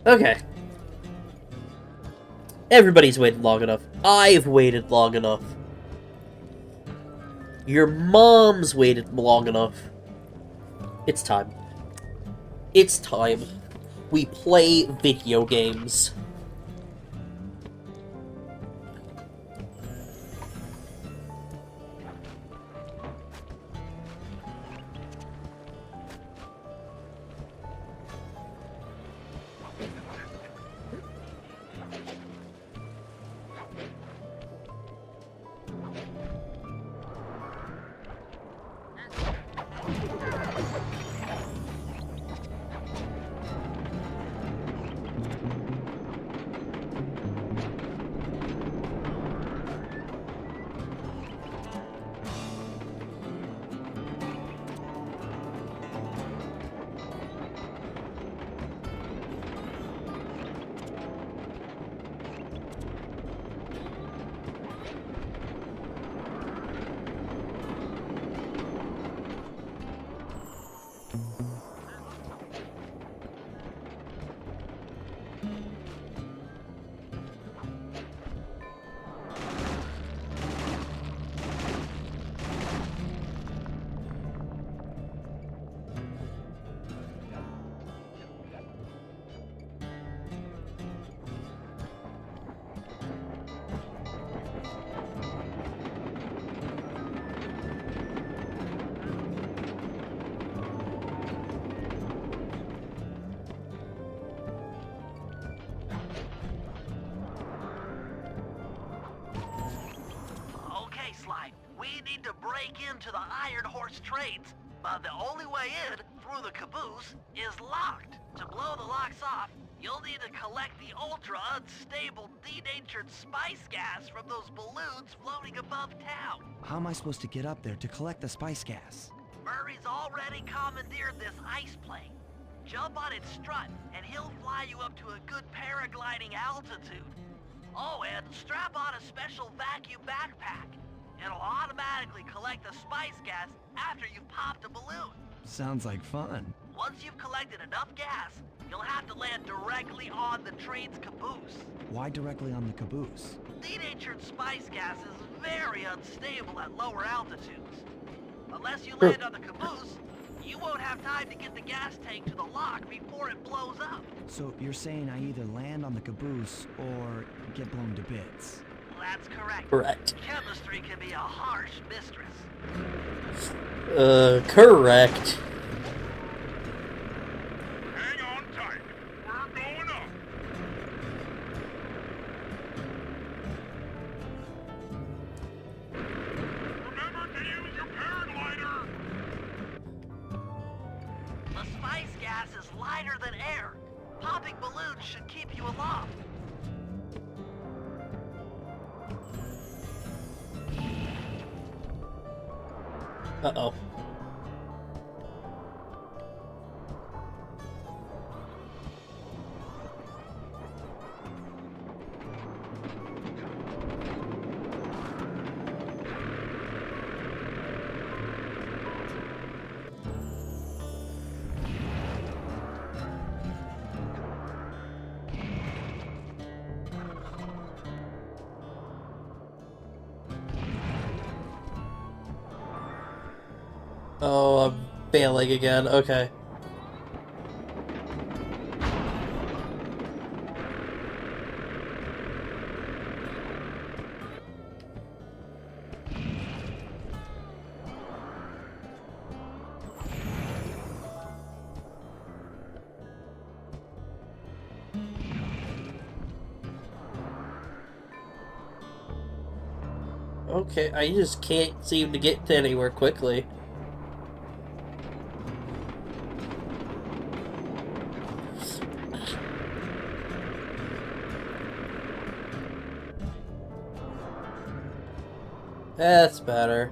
Okay. Everybody's waited long enough. I've waited long enough. Your mom's waited long enough. It's time. It's time. We play video games. into the Iron Horse trades, but the only way in, through the caboose, is locked. To blow the locks off, you'll need to collect the ultra-unstable, denatured spice gas from those balloons floating above town. How am I supposed to get up there to collect the spice gas? Murray's already commandeered this ice plane. Jump on its strut, and he'll fly you up to a good paragliding altitude. Oh, and strap on a special vacuum backpack. It'll automatically collect the spice gas after you've popped a balloon. Sounds like fun. Once you've collected enough gas, you'll have to land directly on the train's caboose. Why directly on the caboose? Denatured spice gas is very unstable at lower altitudes. Unless you land on the caboose, you won't have time to get the gas tank to the lock before it blows up. So you're saying I either land on the caboose or get blown to bits? That's correct. Correct. Chemistry can be a harsh mistress. Correct. Hang on tight. We're going up. Remember to use your paraglider. The spice gas is lighter than air. Popping balloons should keep you aloft. Uh-oh. Oh, I'm failing again. Okay. Okay, I just can't seem to get to anywhere quickly. That's better.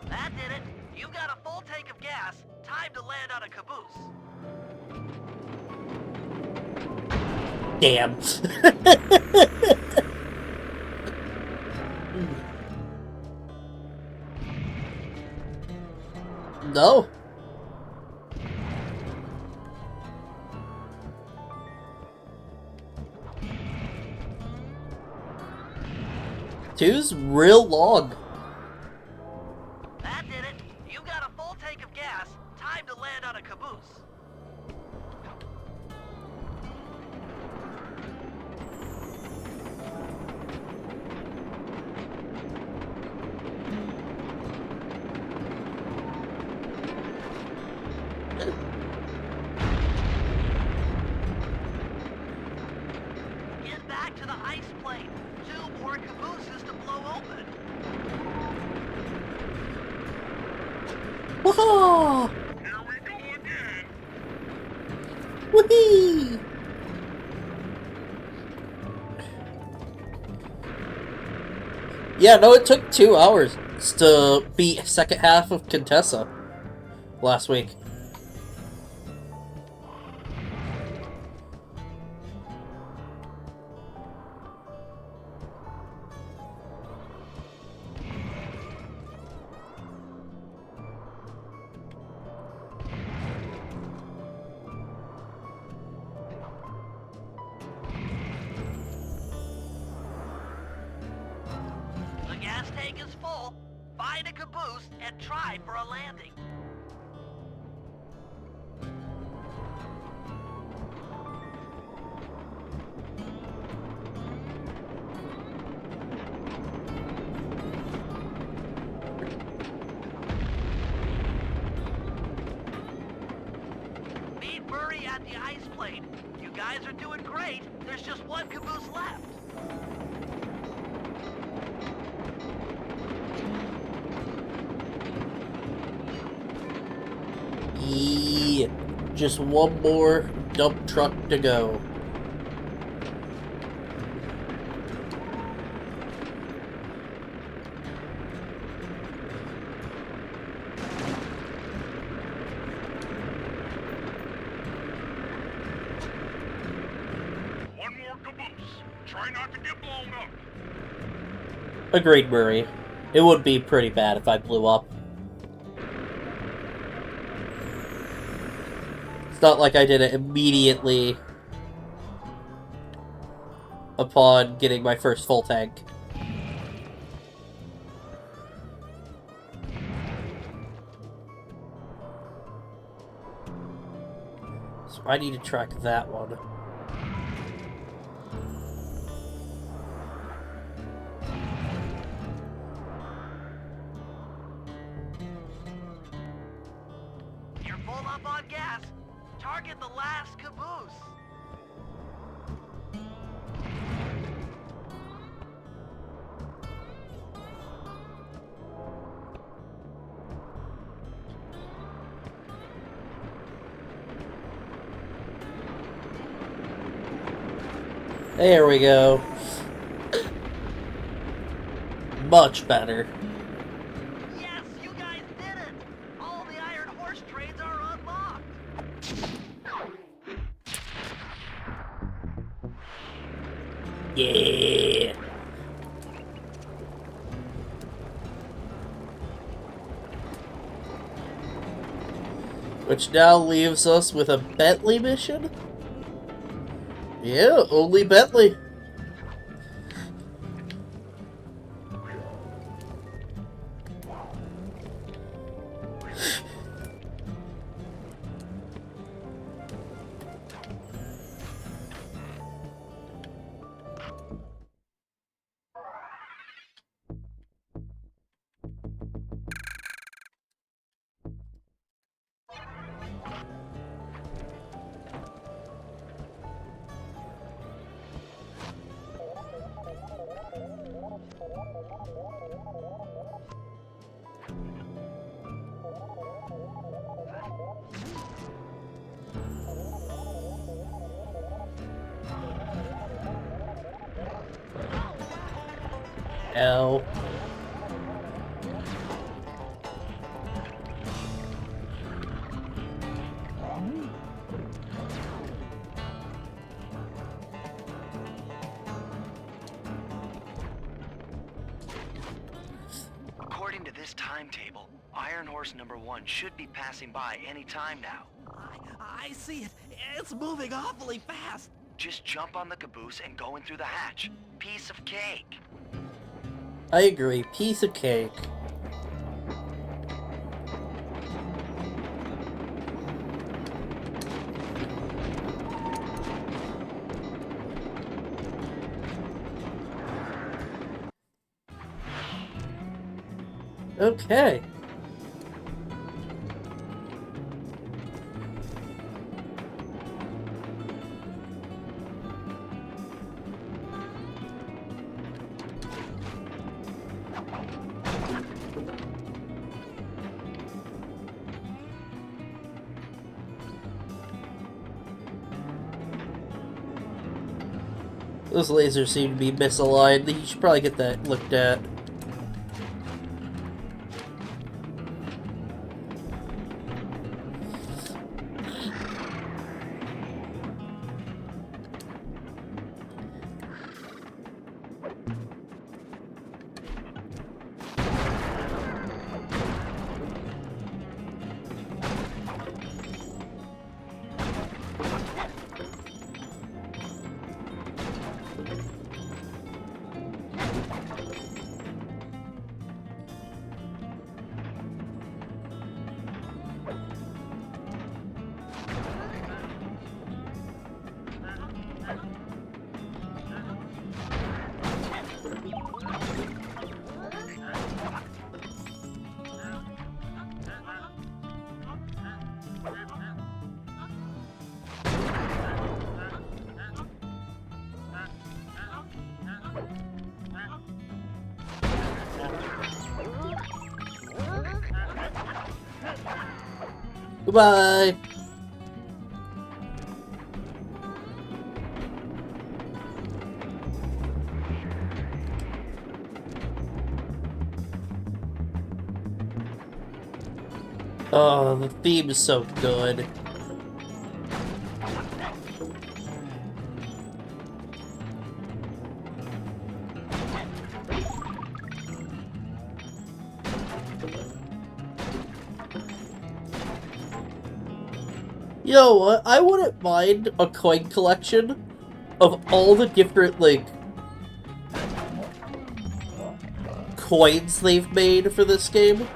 That did it. You got a full tank of gas. Time to land on a caboose. Damn. No. Two's real long. That did it. You got a full tank of gas. Time to land on a caboose. Get back to the ice plane. 2 more cabooses to blow open. Whoa! Here we go again. Whee! Yeah, no, it took 2 hours to beat second half of Contessa last week. The gas tank is full. Find a caboose and try for a landing. Meet Murray at the ice plane. You guys are doing great. There's just 1 caboose left. Yeah, just 1 more dump truck to go. One more caboose. Try not to get blown up. Agreed, Murray. It would be pretty bad if I blew up. It's not like I did it immediately upon getting my first full tank. So I need to track that one. Full up on gas. Target the last caboose. There we go. Much better. Yes, you guys did it! All the Iron Horse trades are unlocked! Yeah. Which now leaves us with a Bentley mission? Yeah, only Bentley. Ow. According to this timetable, Iron Horse number 1 should be passing by any time now. I see it. It's moving awfully fast. Just jump on the caboose and go in through the hatch. Piece of cake. I agree. Piece of cake. Okay. Those lasers seem to be misaligned. You should probably get that looked at. Goodbye. Oh, the theme is so good. You know what? I wouldn't mind a coin collection of all the different, like, coins they've made for this game.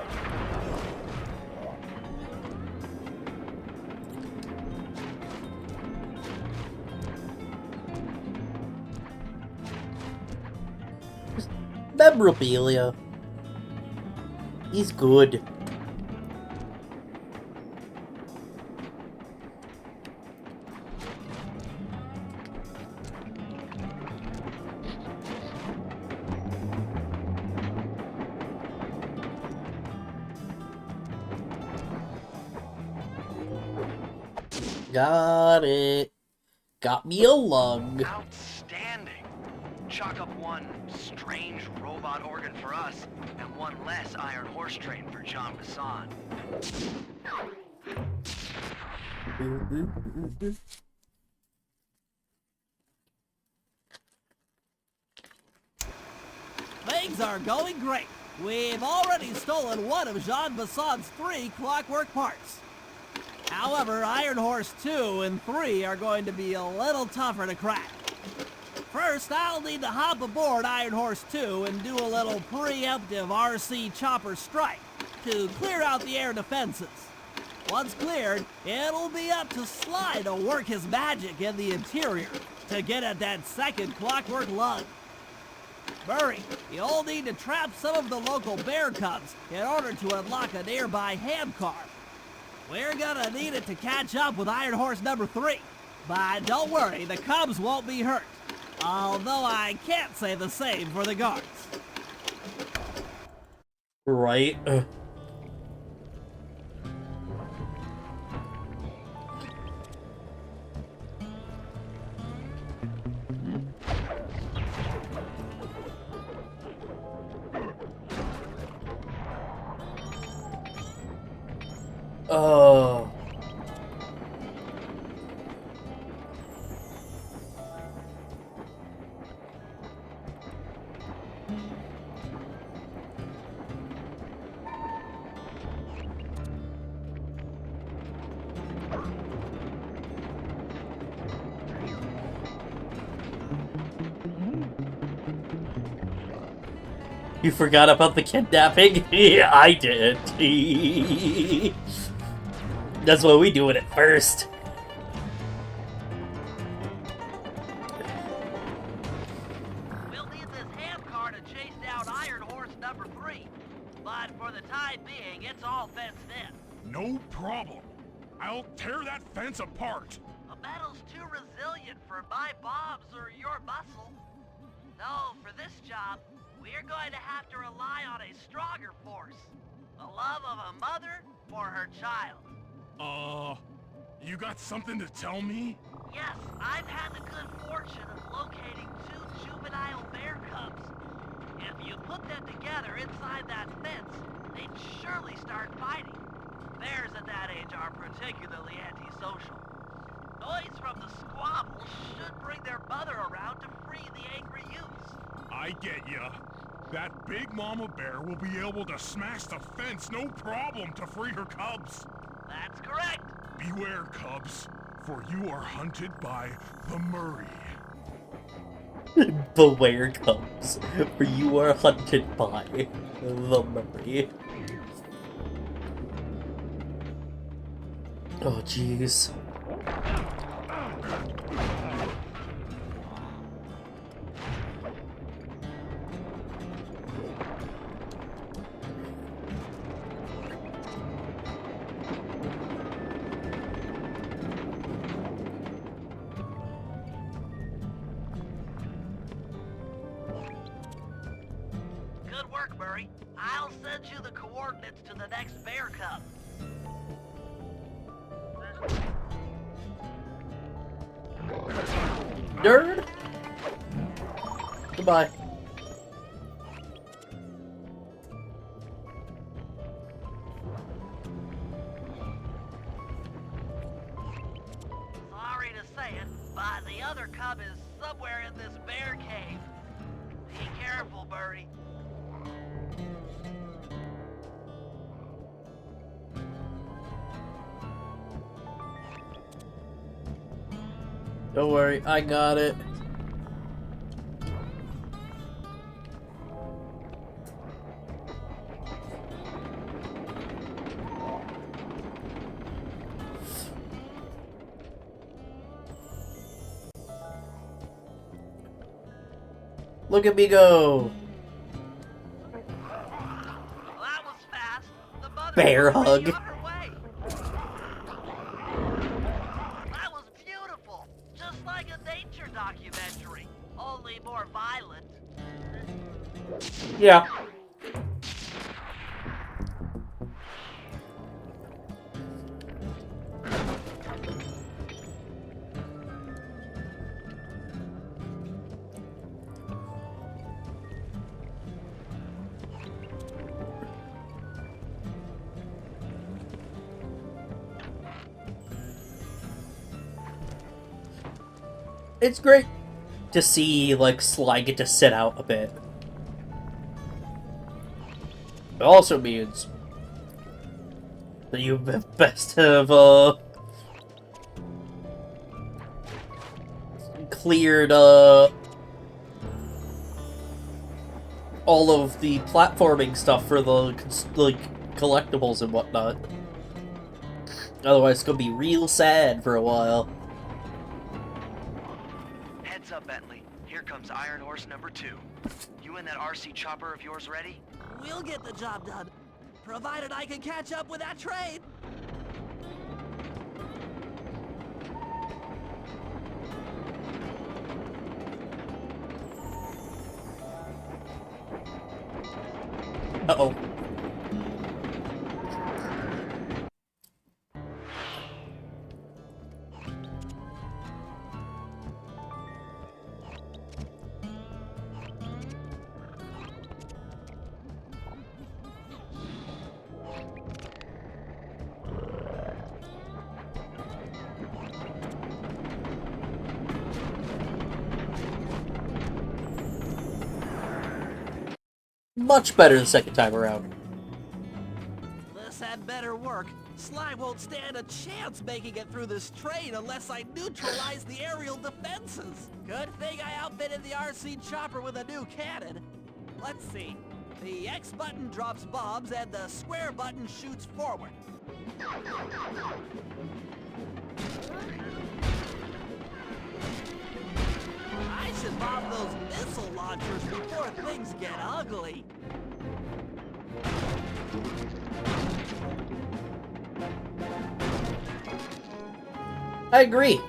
Just memorabilia. He's good. Got it. Got me a lung. Outstanding. Chalk up one strange robot organ for us, and one less Iron Horse train for John Bassan. Things are going great. We've already stolen one of Jean Bassan's 3 clockwork parts. However, Iron Horse 2 and 3 are going to be a little tougher to crack. First, I'll need to hop aboard Iron Horse 2 and do a little preemptive RC chopper strike to clear out the air defenses. Once cleared, it'll be up to Sly to work his magic in the interior to get at that second clockwork lug. Murray, you'll need to trap some of the local bear cubs in order to unlock a nearby hand car. We're gonna need it to catch up with Iron Horse number 3. But don't worry, the cubs won't be hurt. Although I can't say the same for the guards. Right. Oh. You forgot about the kidnapping? Yeah, I did. That's why we do it at first. We'll need this hand car to chase down Iron Horse number 3. But for the time being, it's all fenced in. No problem. I'll tear that fence apart. The metal's too resilient for my bombs or your muscle. No, for this job, we're going to have to rely on a stronger force. The love of a mother for her child. You got something to tell me? Yes, I've had the good fortune of locating 2 juvenile bear cubs. If you put them together inside that fence, they'd surely start fighting. Bears at that age are particularly antisocial. Noise from the squabble should bring their mother around to free the angry youths. I get ya. That big mama bear will be able to smash the fence no problem to free her cubs. That's correct. Beware, cubs, for you are hunted by the Murray. Beware, cubs, for you are hunted by the Murray. Oh, jeez. Good work, Murray. I'll send you the coordinates to the next bear cub. Nerd! Goodbye. Sorry to say it, but the other cub is somewhere in this bear cave. Be careful, Murray. Don't worry, I got it. Look at me go! Well, that was fast. The mother Bear was already hug. on her way. That was beautiful. Just like a nature documentary. Only more violent. Yeah. it's great to see, like, Sly get to sit out a bit. It also means that you best have, cleared, all of the platforming stuff for the, like, collectibles and whatnot. Otherwise, it's gonna be real sad for a while. Heads up, Bentley. Here comes Iron Horse number 2. You and that RC chopper of yours ready? We'll get the job done, provided I can catch up with that train. Uh-oh. Much better the second time around. This had better work. Sly won't stand a chance making it through this train unless I neutralize the aerial defenses. Good thing I outfitted the RC chopper with a new cannon. Let's see. The X button drops bombs and the square button shoots forward. I should bomb those missile launchers before things get ugly. I agree.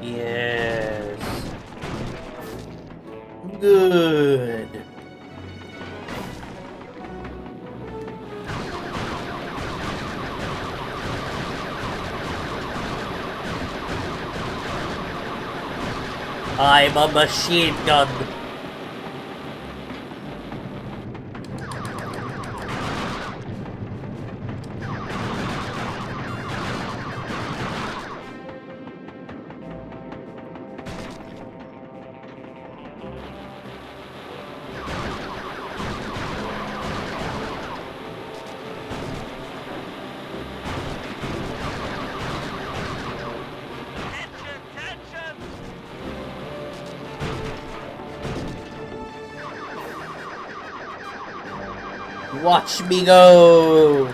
Yes. Good. I'm a machine gun. Tension, tension! Watch me go.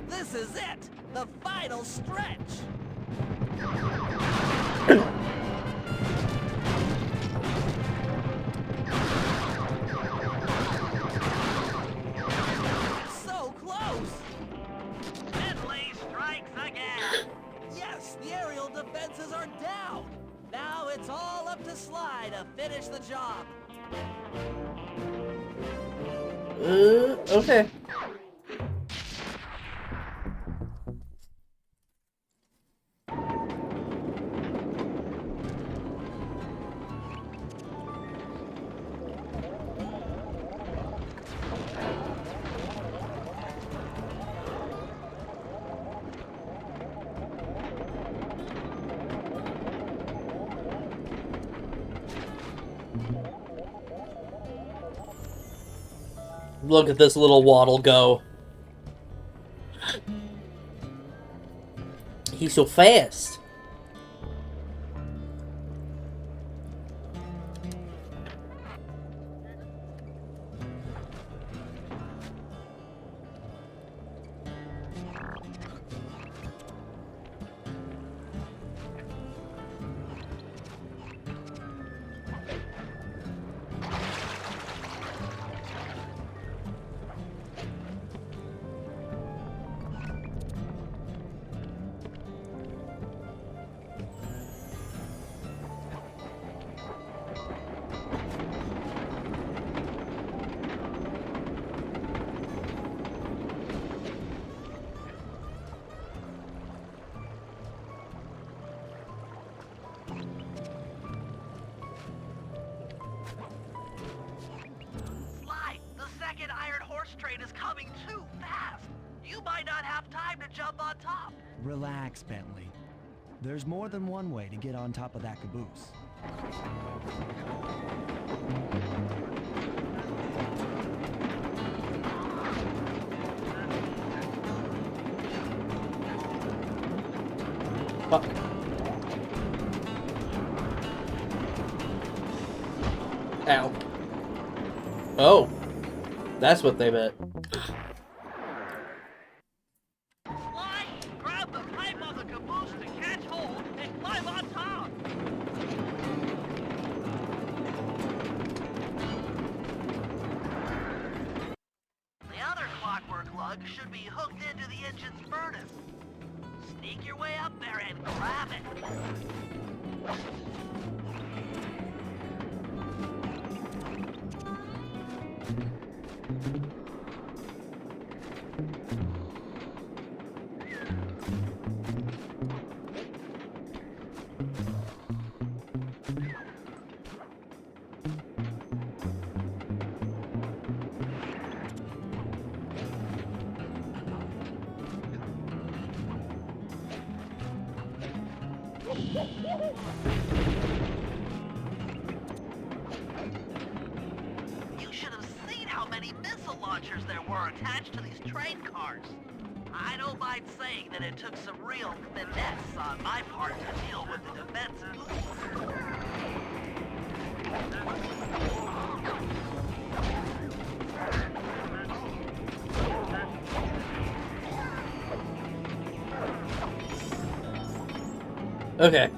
This is it! The final stretch! So close! Bentley strikes again! Yes, the aerial defenses are down! Now it's all up to Sly to finish the job. Okay. Look at this little waddle go. He's so fast. Relax, Bentley. There's more than one way to get on top of that caboose. Fuck. Ow. Oh. That's what they meant. Fly, grab the pipe on the caboose to catch hold and climb on top. The other clockwork lug should be hooked into the engine's furnace. Sneak your way up there and grab it. You should have seen how many missile launchers there were attached to these train cars. I don't mind saying that it took some real finesse on my part to deal with the defenses. Okay.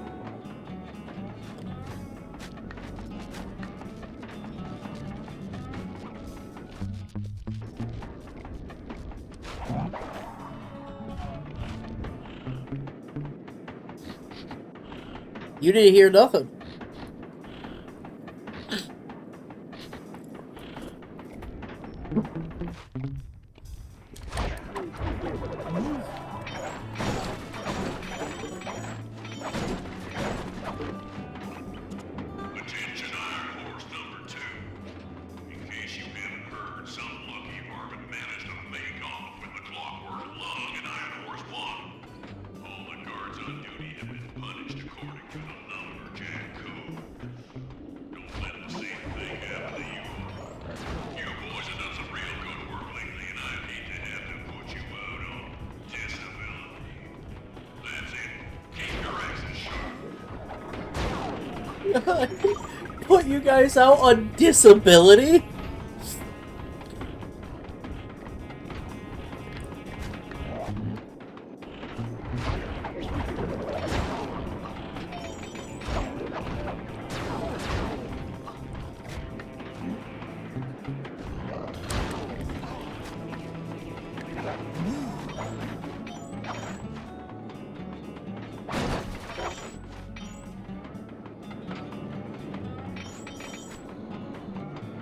You didn't hear nothing. Attention Iron Horse number 2. In case you haven't heard, some lucky varmint managed to make off with the clockwork lug in Iron Horse 1. All the guards on duty have been punished according to the lumberjack code. Don't let the same thing happen to you. You boys have done some real good work lately, and I'd hate to have to put you out on disability. That's it. Keep your exes sharp. Put you guys out on disability?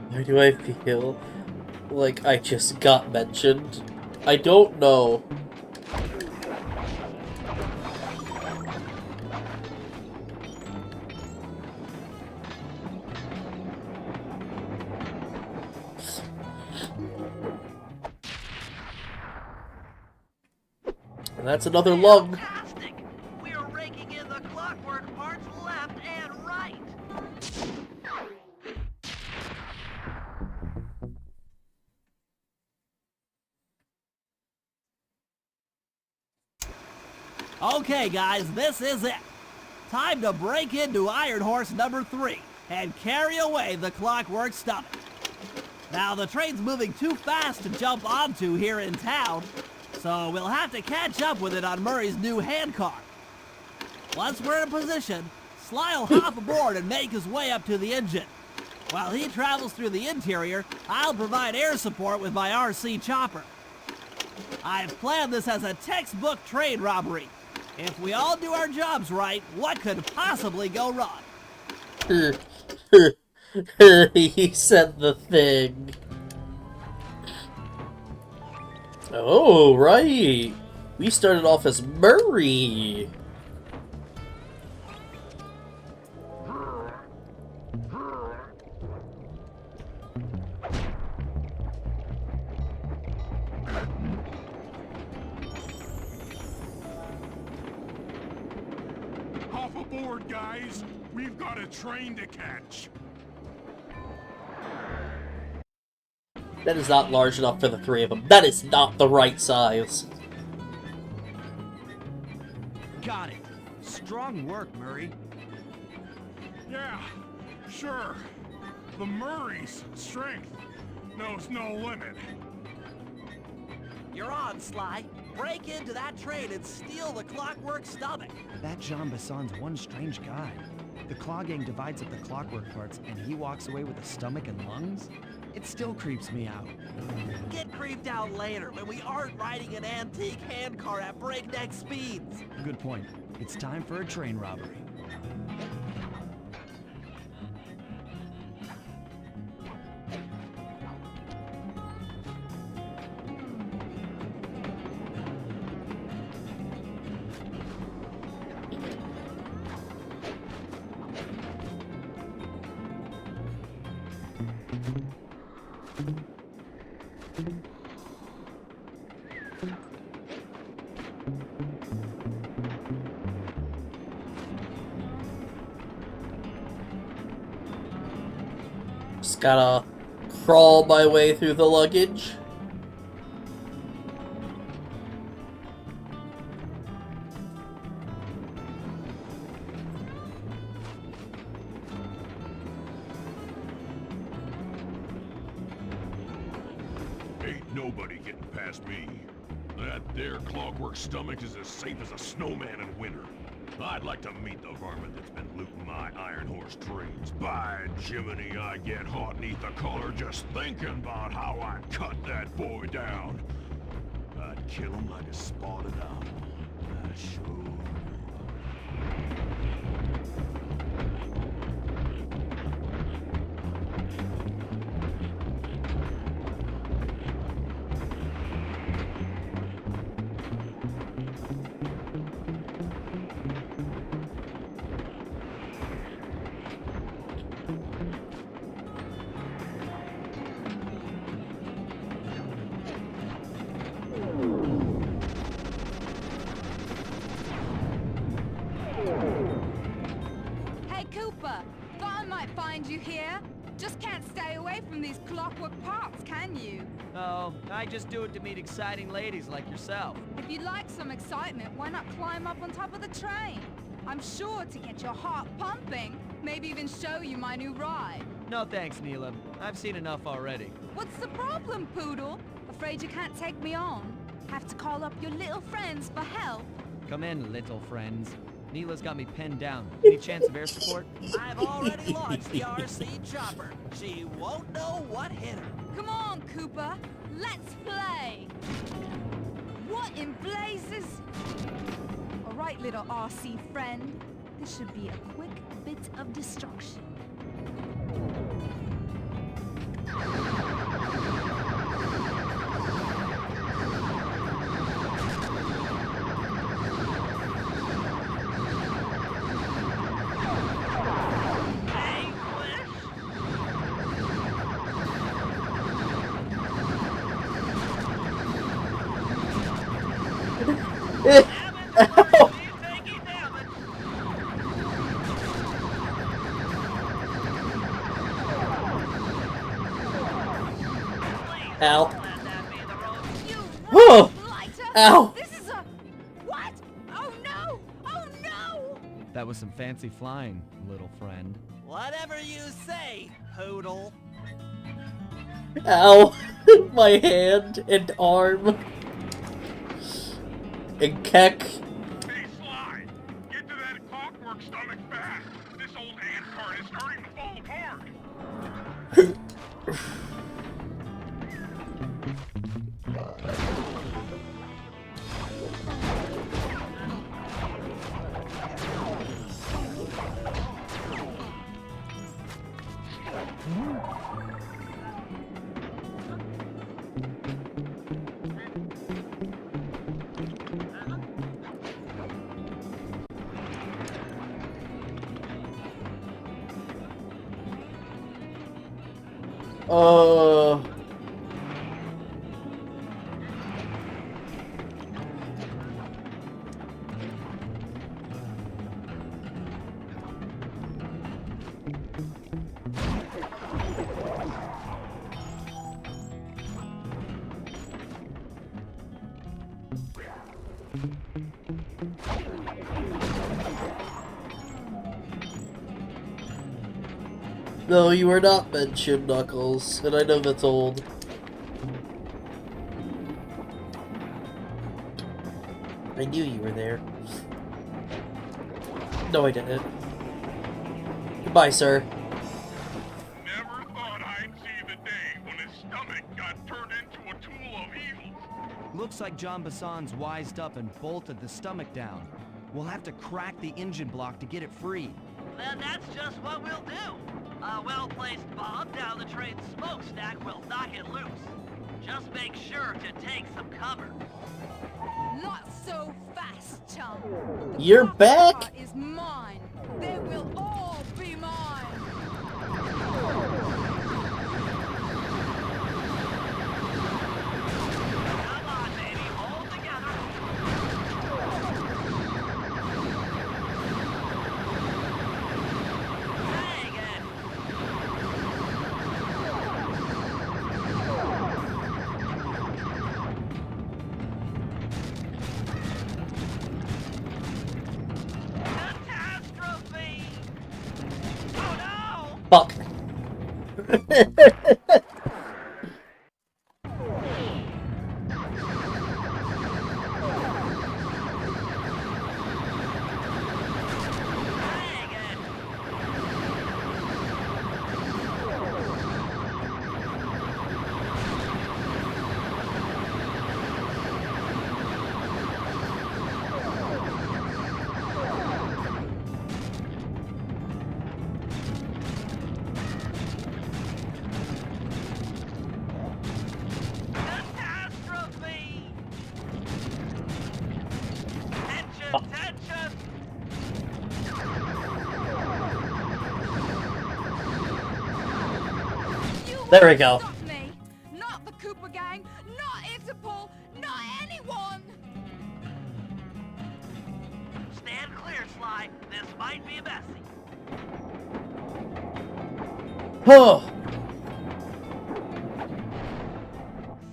Why do I feel like I just got mentioned? I don't know. And that's another lug. Fantastic! We're raking in the clockwork parts left and right. Okay, guys, this is it. Time to break into Iron Horse number 3 and carry away the clockwork stomach. Now, the train's moving too fast to jump onto here in town, so we'll have to catch up with it on Murray's new handcar. Once we're in position, Sly will hop aboard and make his way up to the engine. While he travels through the interior, I'll provide air support with my RC chopper. I've planned this as a textbook train robbery. If we all do our jobs right, what could possibly go wrong? He said the thing. Oh, right. We started off as Murray. Hop aboard, guys. We've got a train to catch. That is not large enough for the three of them. That is not the right size. Got it. Strong work, Murray. Yeah, sure. The Murray's strength knows no limit. You're on, Sly. Break into that train and steal the Clockwork Stomach. That Jean Basson's one strange guy. The Claw Gang divides up the clockwork parts, and he walks away with a stomach and lungs? It still creeps me out. Get creeped out later when we aren't riding an antique handcar at breakneck speeds. Good point. It's time for a train robbery. Just gotta crawl my way through the luggage. Ain't nobody getting past me. That there clockwork stomach is as safe as a snowman in winter. I'd like to meet the varmint that's been looting my Iron Horse trains. By Jiminy, I get hot neath the collar just thinking about how I cut that boy down. I'd kill him like a spotted owl. I sure Hey, Cooper! Thought I might find you here. Just can't stay away from these clockwork parts, can you? Oh, I just do it to meet exciting ladies like yourself. If you'd like some excitement, why not climb up on top of the train? I'm sure to get your heart pumping. Maybe even show you my new ride. No thanks, Neela. I've seen enough already. What's the problem, Poodle? Afraid you can't take me on? Have to call up your little friends for help? Come in, little friends. Neela's got me pinned down. Any chance of air support? I've already launched the RC chopper. She won't know what hit her. Come on, Cooper. Let's play. What in blazes? All right, little RC friend. This should be a quick bit of destruction. Ow! Ow. You Whoa! lighter! Ow! This is a... What? Oh no! Oh no! That was some fancy flying, little friend. Whatever you say, Poodle. Ow! My hand and arm. And Keck. Hey, Sly! Get to that clockwork stomach fast! This old hand cart is starting to fall apart! Uh... No, you were not mentioned, Knuckles, and I know that's old. I knew you were there. No, I didn't. Goodbye, sir. Never thought I'd see the day when his stomach got turned into a tool of evil. Looks like John Bassan's wised up and bolted the stomach down. We'll have to crack the engine block to get it free. Then that's just what we'll do. A well-placed bomb down the train's smokestack will knock it loose. Just make sure to take some cover. Not so fast, chum. You're The back? car is mine. They will all be mine. Come on, baby, hold together. Hang it. Catastrophe! Oh no! Fuck. Hang it! Catastrophe! Tension, tension! You There we won't go. Stop me. Not the Cooper gang. Not Interpol. Not anyone. Stand clear, Sly. This might be messy. Oh,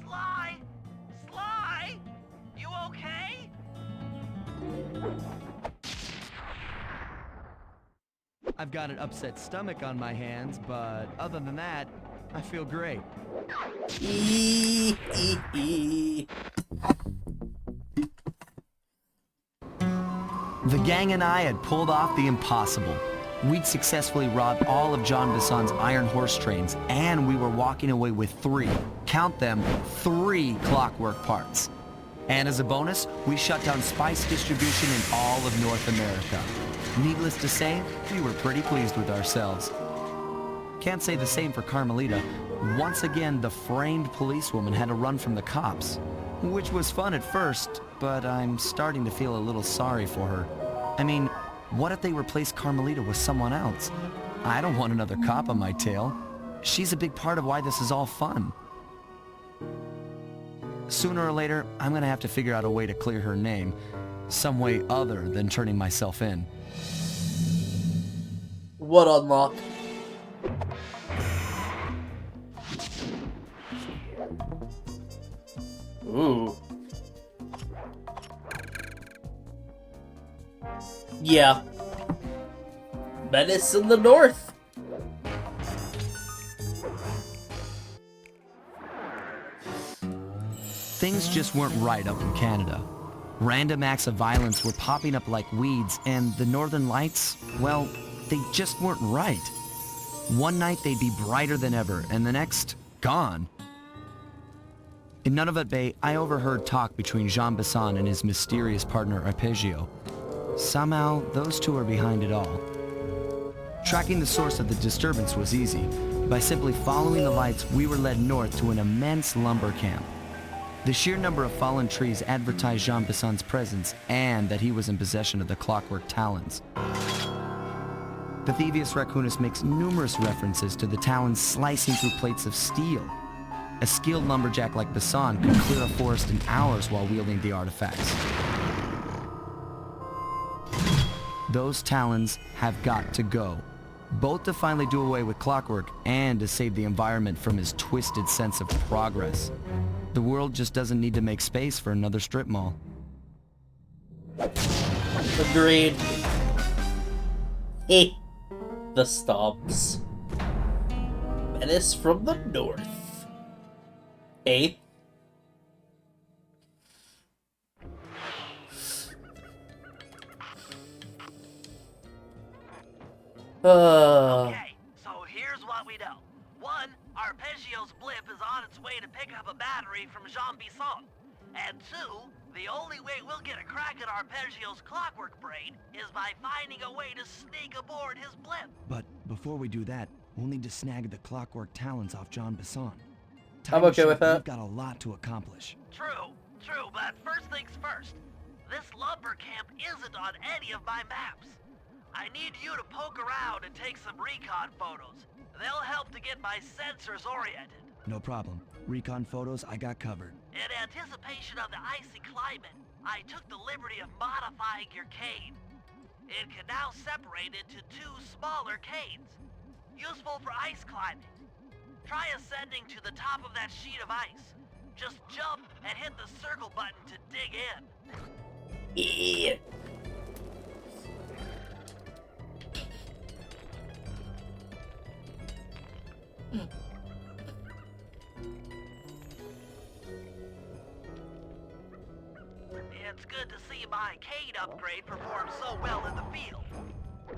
Sly! Sly! You okay? I've got an upset stomach on my hands, but other than that, I feel great. ee, ee, ee. The gang and I had pulled off the impossible. We'd successfully robbed all of John Bassan's iron horse trains, and we were walking away with 3, count them, 3 clockwork parts. And as a bonus, we shut down spice distribution in all of North America. Needless to say, we were pretty pleased with ourselves. Can't say the same for Carmelita. Once again, the framed policewoman had to run from the cops, which was fun at first, but I'm starting to feel a little sorry for her. I mean, what if they replaced Carmelita with someone else? I don't want another cop on my tail. She's a big part of why this is all fun. Sooner or later, I'm gonna have to figure out a way to clear her name. Some way other than turning myself in. What unlock? Ooh. Yeah. Menace in the north. Things just weren't right up in Canada. Random acts of violence were popping up like weeds, and the Northern Lights, well, they just weren't right. One night they'd be brighter than ever, and the next, gone. In Nunavut Bay, I overheard talk between Jean Bassan and his mysterious partner Arpeggio. Somehow, those two are behind it all. Tracking the source of the disturbance was easy. By simply following the lights, we were led north to an immense lumber camp. The sheer number of fallen trees advertised Jean Bassan's presence and that he was in possession of the clockwork talons. The Thievius Raccoonus makes numerous references to the talons slicing through plates of steel. A skilled lumberjack like Bassan could clear a forest in hours while wielding the artifacts. Those talons have got to go, both to finally do away with clockwork and to save the environment from his twisted sense of progress. The world just doesn't need to make space for another strip mall. Agreed. Eh. The stubs. menace from the north. Eh? Okay, so here's what we know. One, Arpeggio's blip is on its way to pick up a battery from Jean Bisson. And two, the only way we'll get a crack at Arpeggio's clockwork brain is by finding a way to sneak aboard his blip. But before we do that, we'll need to snag the clockwork talons off John Bisson. I'm okay with that. We've got a lot to accomplish. True, but first things first. This lumber camp isn't on any of my maps. I need you to poke around and take some recon photos. They'll help to get my sensors oriented. No problem. Recon photos, I got covered. In anticipation of the icy climate, I took the liberty of modifying your cane. It can now separate into two smaller canes, useful for ice climbing. Try ascending to the top of that sheet of ice. Just jump and hit the circle button to dig in. Yeah. It's good to see my cane upgrade perform so well in the field.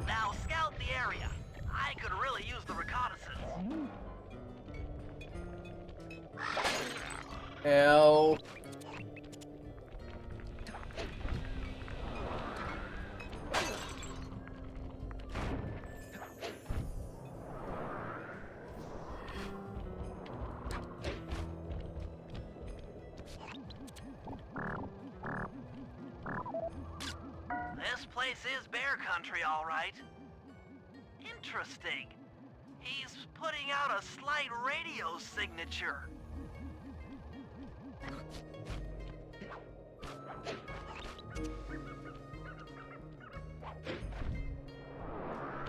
Now scout the area. I could really use the reconnaissance. Ow. This place is bear country, all right. Interesting. He's putting out a slight radio signature.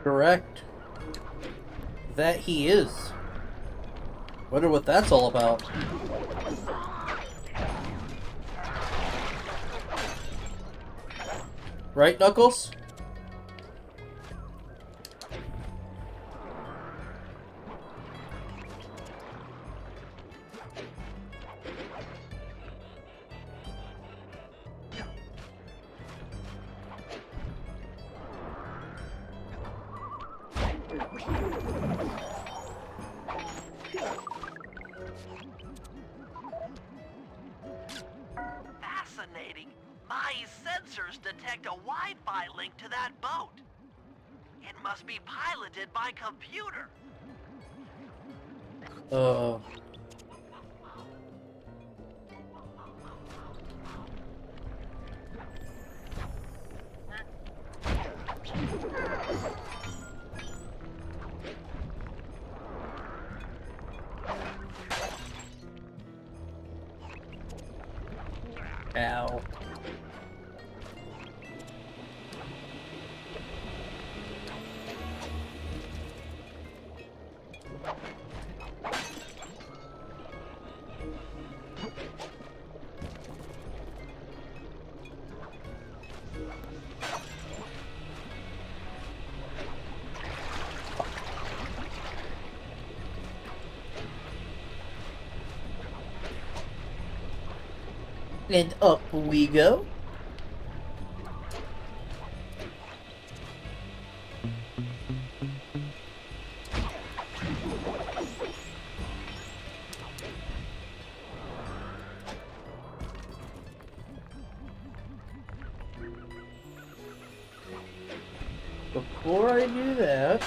Correct. That he is. Wonder what that's all about. Right, Knuckles? Fascinating. My sensors detect a Wi-Fi link to that boat. It must be piloted by computer. Ow. And up we go. Before I do that,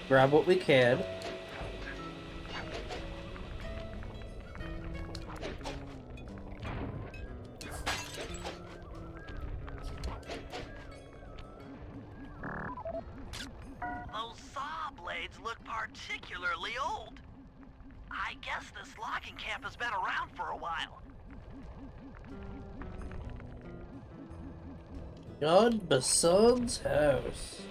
grab what we can. Those saw blades look particularly old. I guess this logging camp has been around for a while. John Basson's house.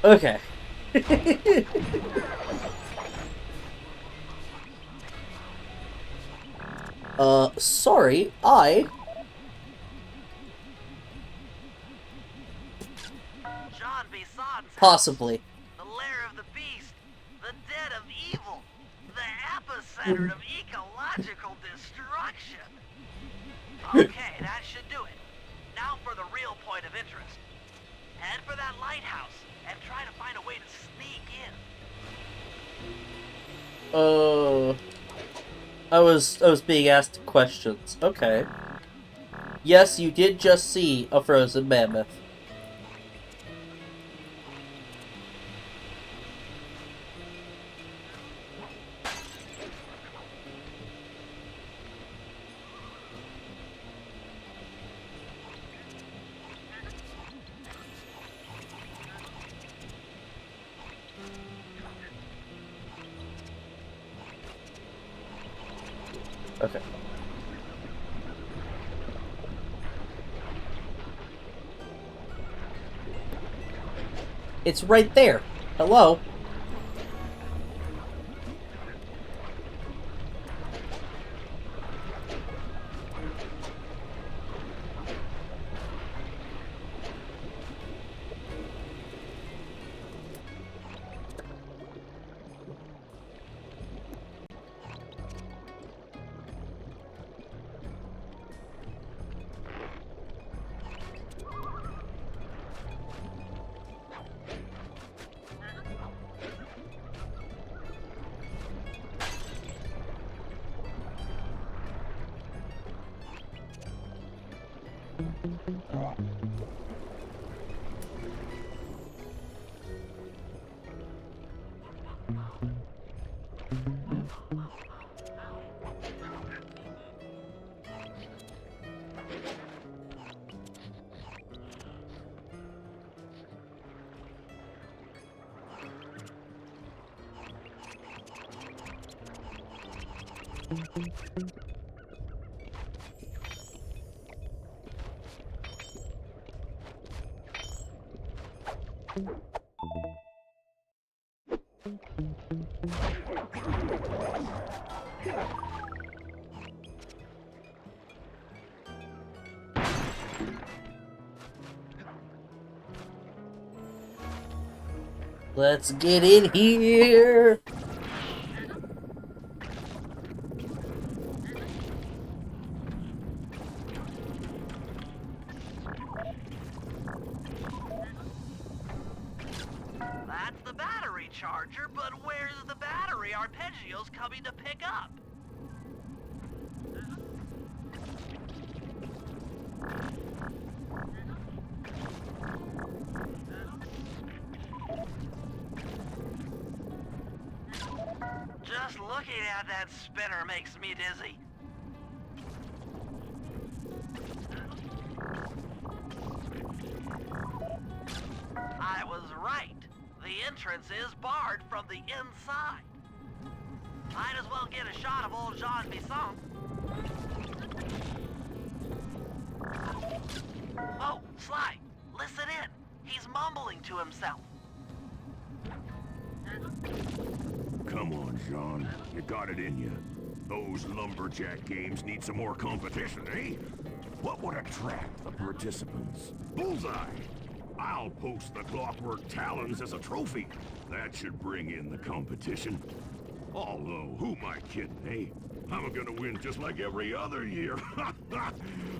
Okay. Sorry, John Bison's possibly. the lair of the beast, the den of evil, the epicenter of ecological destruction. Okay, that should do it. Now for the real point of interest. Head for that lighthouse and try to find a way to sneak in. I was being asked questions. Okay. Yes, you did just see a frozen mammoth. Okay. It's right there. Hello? Let's get in here. That's the battery charger, but where's the battery Arpeggio's coming to pick up? Just looking at that spinner makes me dizzy. I was right. The entrance is barred from the inside. Might as well get a shot of old Jean Bisson. Oh, Sly, listen in. He's mumbling to himself. Come on, Jean. You got it in you. Those lumberjack games need some more competition, eh? What would attract the participants? Bullseye! I'll post the clockwork talons as a trophy. That should bring in the competition. Although, who am I kidding, eh? I'm gonna win just like every other year.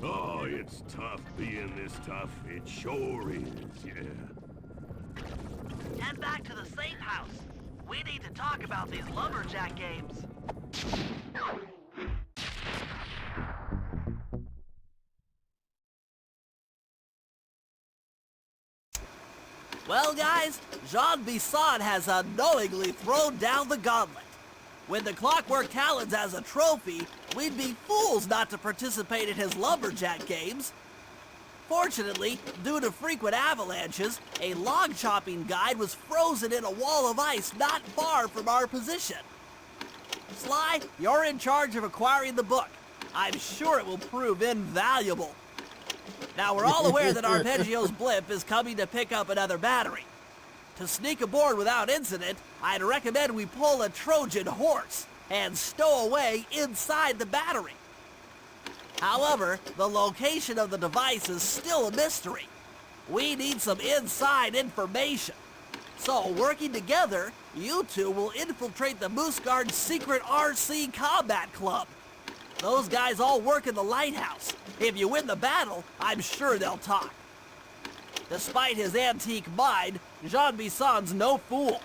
Oh, it's tough being this tough. It sure is, yeah. Head back to the safe house. We need to talk about these lumberjack games. Well, guys, Jean Bisson has unknowingly thrown down the gauntlet. With the Clockwork Talons as a trophy, we'd be fools not to participate in his lumberjack games. Fortunately, due to frequent avalanches, a log chopping guide was frozen in a wall of ice not far from our position. Sly, you're in charge of acquiring the book. I'm sure it will prove invaluable. Now, we're all aware that Arpeggio's blimp is coming to pick up another battery. To sneak aboard without incident, I'd recommend we pull a Trojan horse and stow away inside the battery. However, the location of the device is still a mystery. We need some inside information. So, working together, you two will infiltrate the Moose Guard's secret RC combat club. Those guys all work in the lighthouse. If you win the battle, I'm sure they'll talk. Despite his antique mind, Jean Bisson's no fool.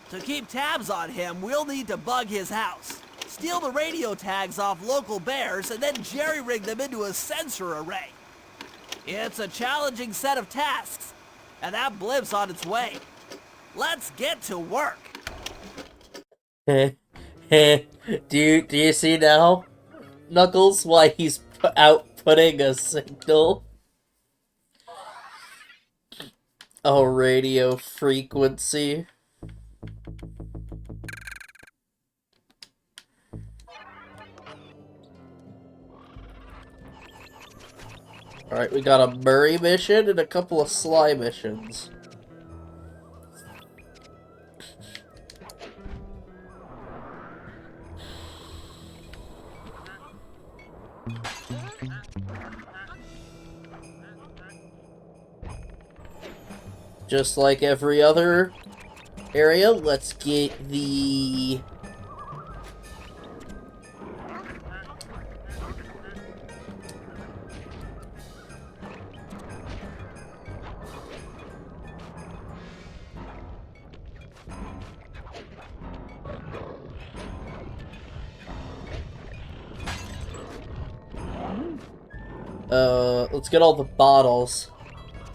To keep tabs on him, we'll need to bug his house, steal the radio tags off local bears, and then jerry-rig them into a sensor array. It's a challenging set of tasks, and that blimp's on its way. Let's get to work. do you see now, Knuckles, why he's outputting a signal? A radio frequency. Alright, we got a Murray mission and a couple of Sly missions. Just like every other area, let's get the... let's get all the bottles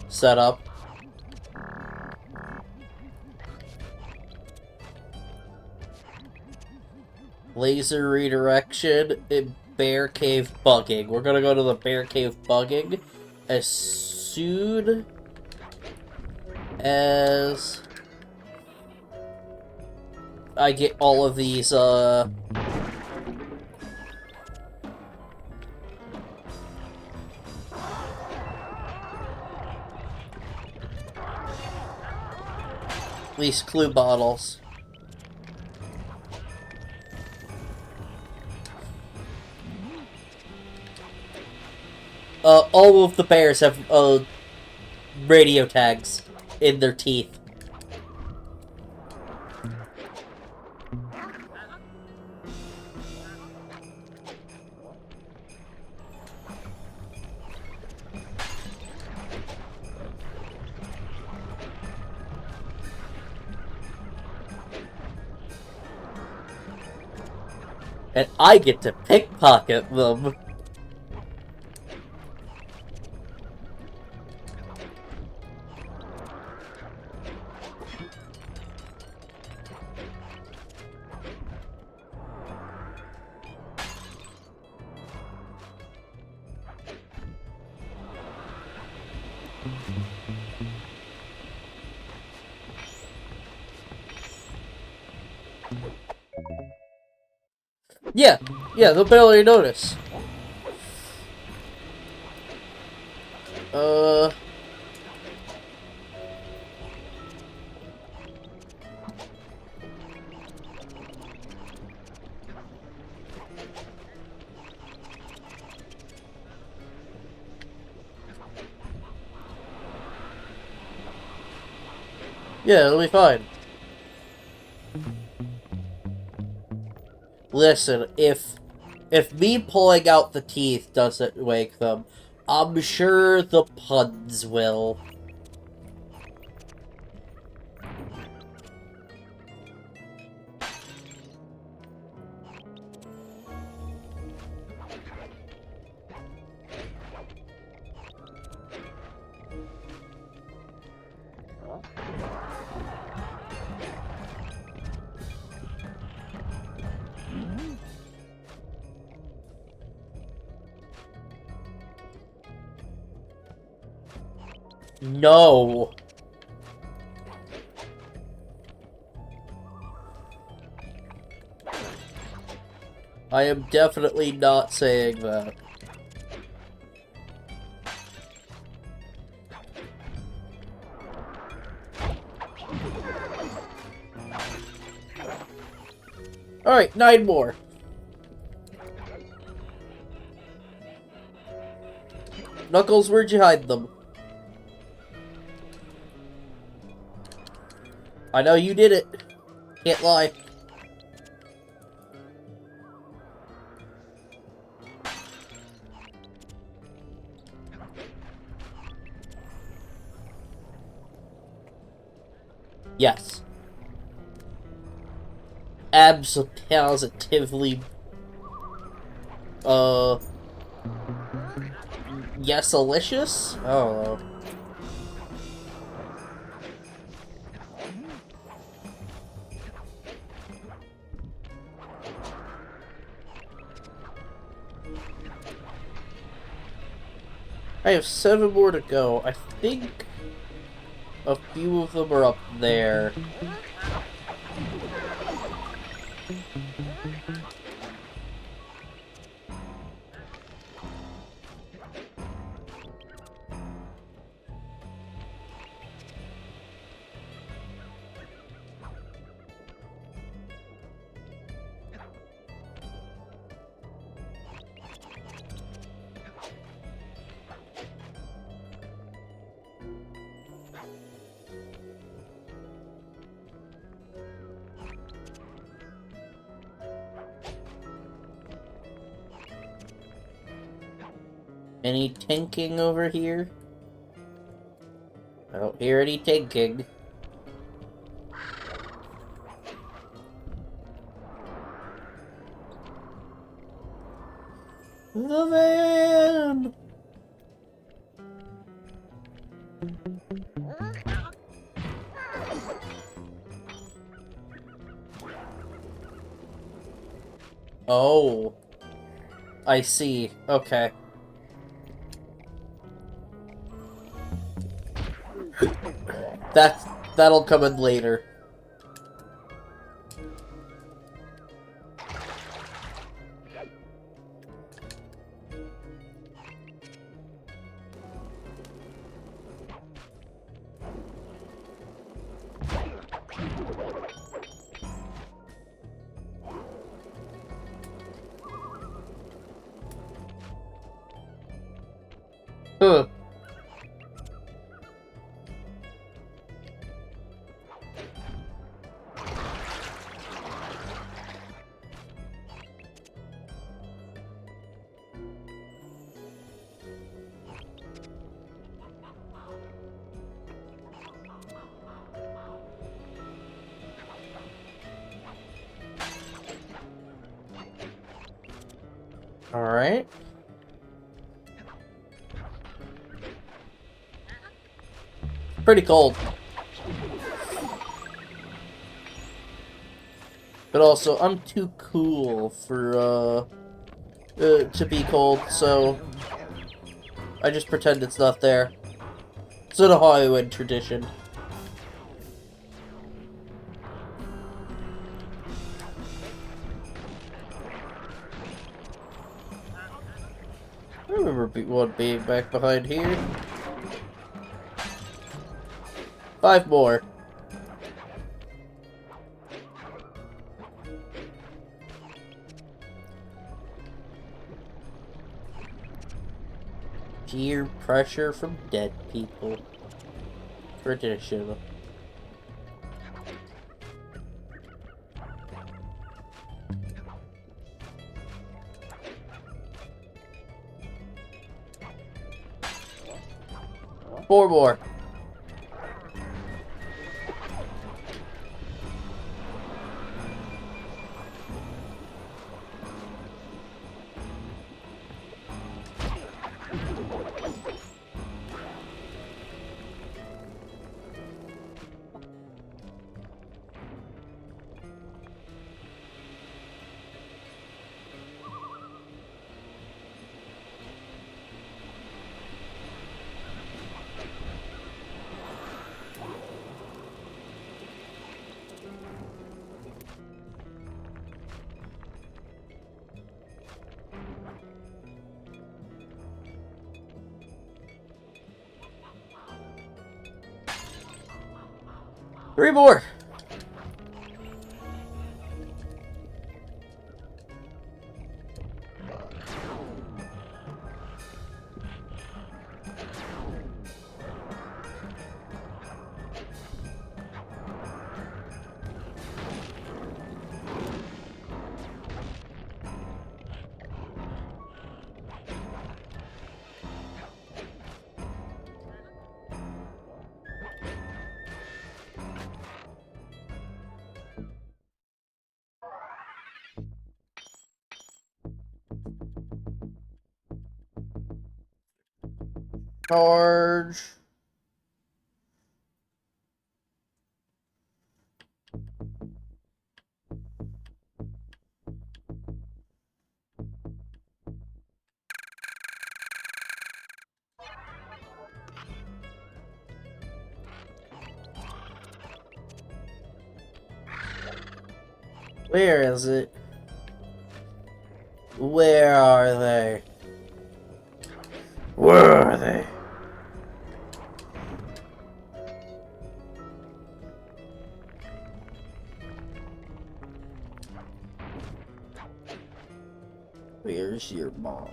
set up. Laser redirection and bear cave bugging. We're gonna go to the bear cave bugging as soon as I get all of these, these clue bottles. All of the bears have, radio tags in their teeth. And I get to pickpocket them. Yeah, they'll barely notice. Yeah, it'll be fine. Listen, if me pulling out the teeth doesn't wake them, I'm sure the puns will. No. I am definitely not saying that. Alright, 9 more. Knuckles, where'd you hide them? I know you did it. Can't lie. Yes. Positively. Yes, Alicious? I don't know. I have 7 more to go. I think a few of them are up there. Any tinking over here? I don't hear any tinking. The van! Oh. I see. Okay. That'll come in later. Huh. Alright. Pretty cold. But also, I'm too cool for, to be cold, so I just pretend it's not there. It's an Ohioan tradition. I remember one being back behind here. 5 more. Peer pressure from dead people. Traditional. Four more. Three more. Charge. Where is it? Where are they? Where are they? Where's your mom?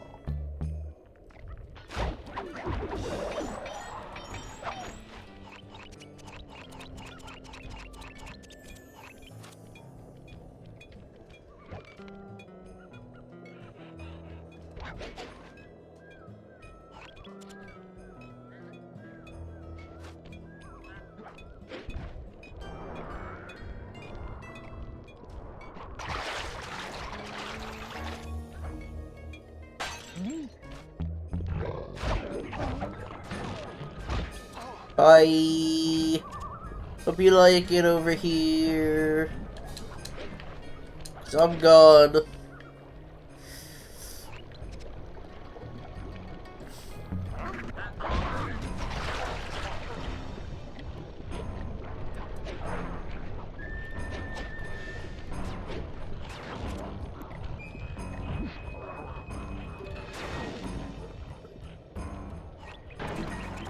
Bye. Hope you like it over here. 'Cause I'm gone.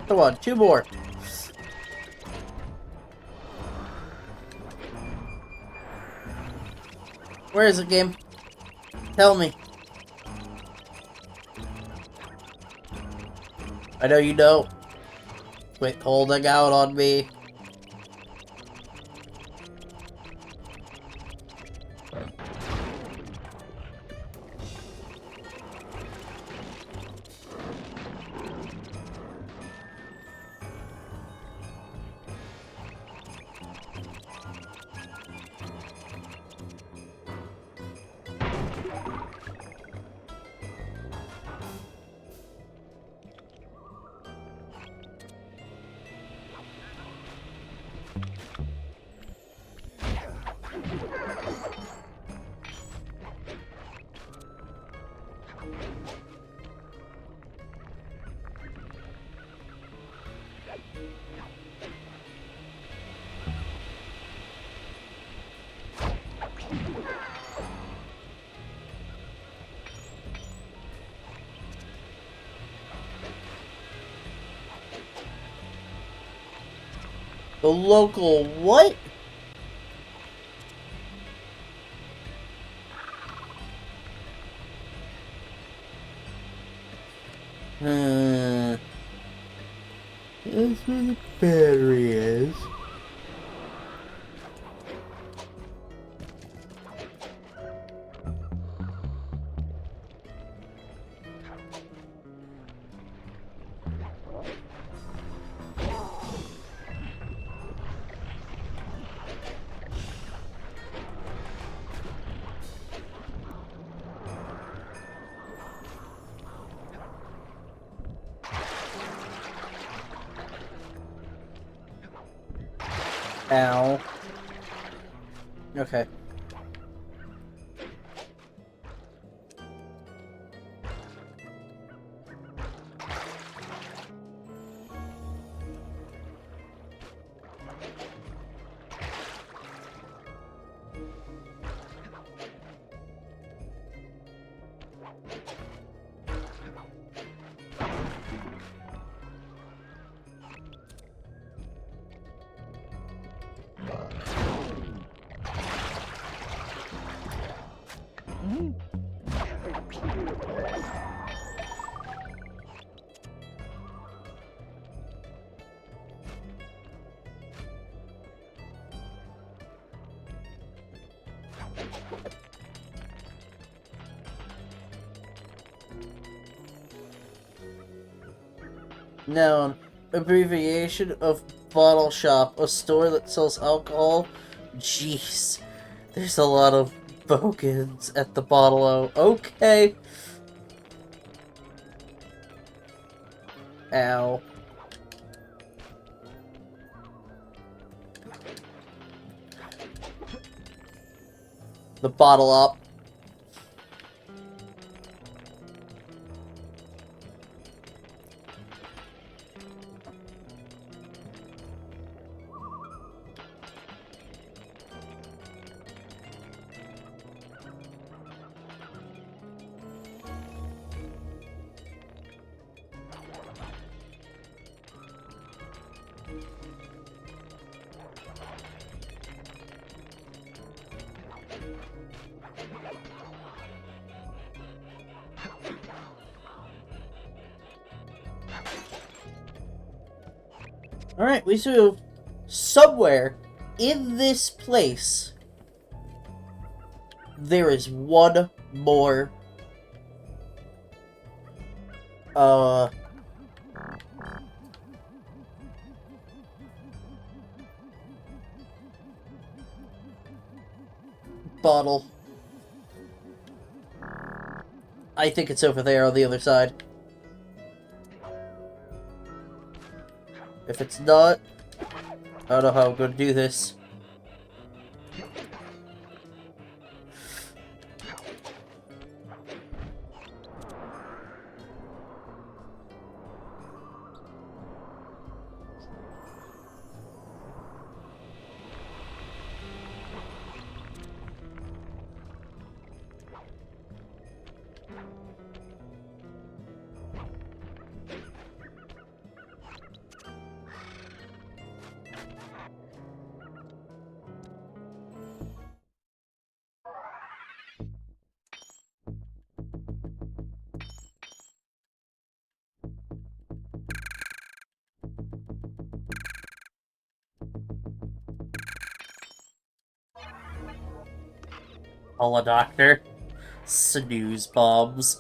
Come on, 2 more. Where is it, game? Tell me. I know you don't. Quit holding out on me. The local what? That's where the battery is. Ow. Okay. Noun. Abbreviation of bottle shop. A store that sells alcohol. Jeez. There's a lot of bogans at the bottle-o. Okay. Ow. The bottle up. Alright, we see somewhere in this place there is one more bottle. I think it's over there on the other side. If it's not, I don't know how I'm going to do this. Holla, doctor. Snooze bombs.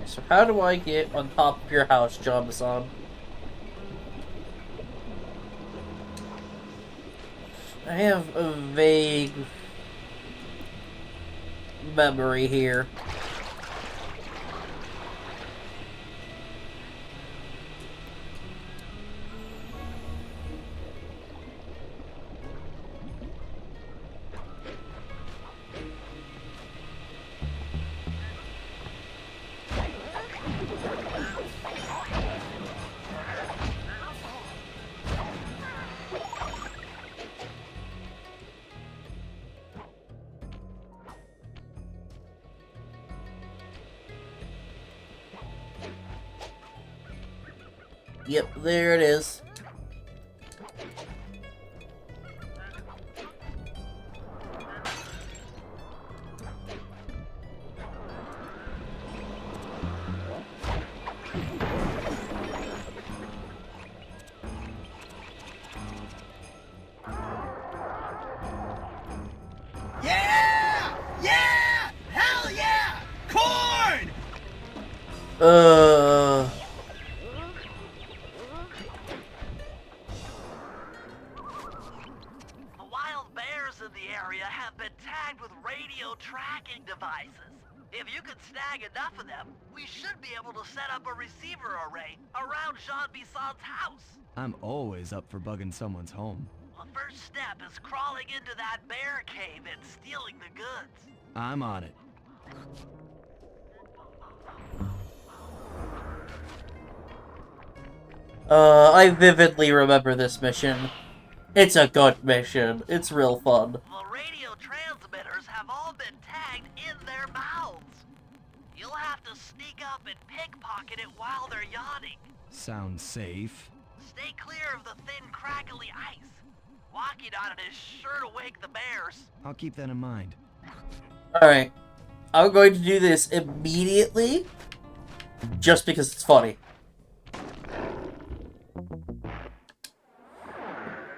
So how do I get on top of your house, John-san? I have a vague memory here. Yep, there it is. Yeah! Yeah! Hell yeah! Corn! The wild bears in the area have been tagged with radio tracking devices. If you could snag enough of them, we should be able to set up a receiver array around Jean Bisson's house. I'm always up for bugging someone's home. The first step is crawling into that bear cave and stealing the goods. I'm on it. I vividly remember this mission. It's a good mission. It's real fun. The radio transmitters have all been tagged in their mouths. You'll have to sneak up and pickpocket it while they're yawning. Sounds safe. Stay clear of the thin, crackly ice. Walking on it is sure to wake the bears. I'll keep that in mind. Alright. I'm going to do this immediately, just because it's funny.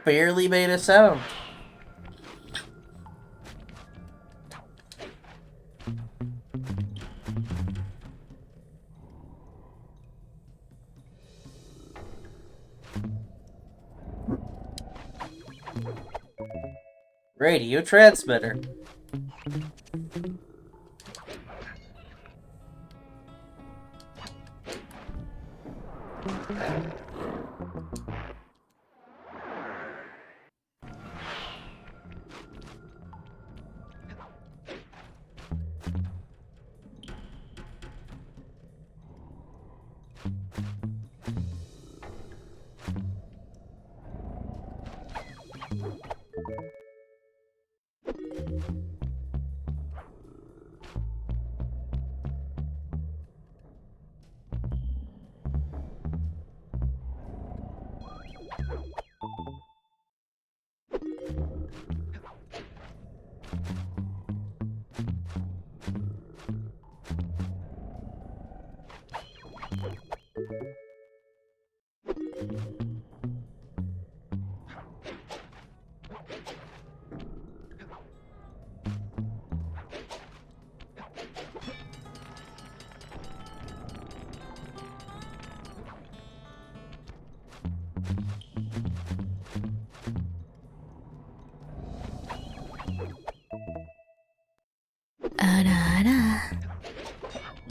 Barely made a sound. Radio transmitter.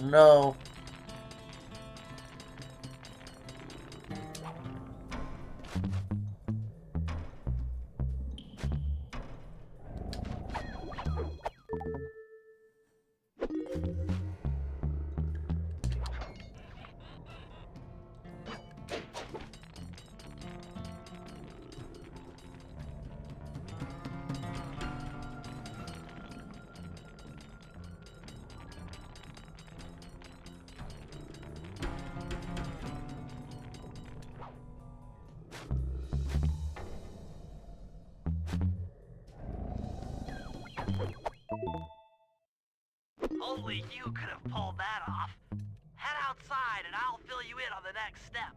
No. Only you could have pulled that off. Head outside and I'll fill you in on the next step.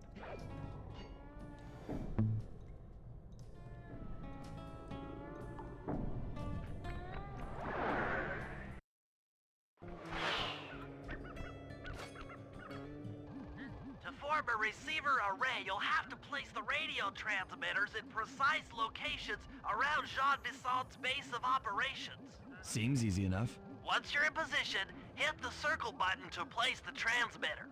To form a receiver array, you'll have to place the radio transmitters in precise locations around Jean Bissant's base of operations. Seems easy enough. Once you're in position, hit the circle button to place the transmitter.